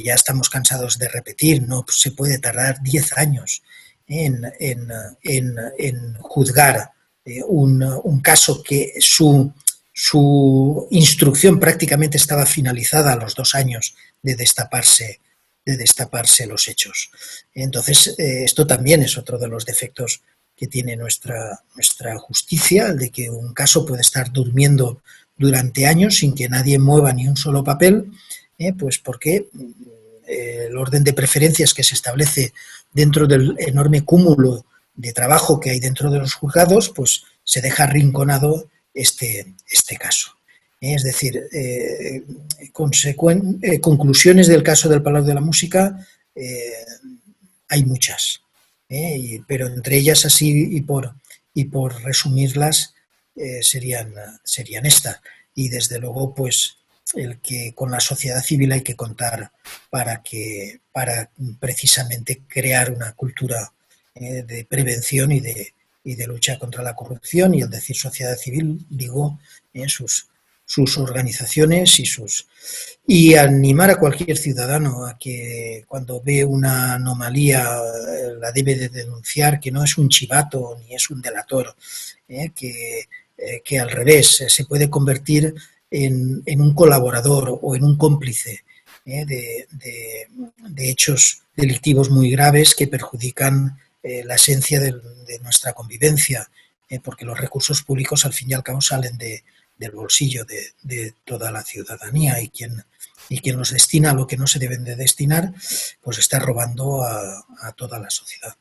ya estamos cansados de repetir, no se puede tardar 10 años en juzgar un caso que su instrucción prácticamente estaba finalizada a los 2 años de destaparse los hechos. Entonces, esto también es otro de los defectos que tiene nuestra justicia, el de que un caso puede estar durmiendo durante años sin que nadie mueva ni un solo papel, pues porque el orden de preferencias que se establece dentro del enorme cúmulo de trabajo que hay dentro de los juzgados, pues se deja arrinconado este caso. Es decir, conclusiones del caso del Palau de la Música hay muchas, pero entre ellas así y por resumirlas serían estas. Y desde luego, pues el que con la sociedad civil hay que contar para precisamente crear una cultura de prevención y de lucha contra la corrupción. Y al decir sociedad civil digo sus organizaciones y animar a cualquier ciudadano a que cuando ve una anomalía la debe de denunciar, que no es un chivato ni es un delator, que al revés se puede convertir en un colaborador o en un cómplice de hechos delictivos muy graves que perjudican la esencia de nuestra convivencia, porque los recursos públicos al fin y al cabo salen del bolsillo de toda la ciudadanía, y quien los destina a lo que no se deben de destinar, pues está robando a toda la sociedad.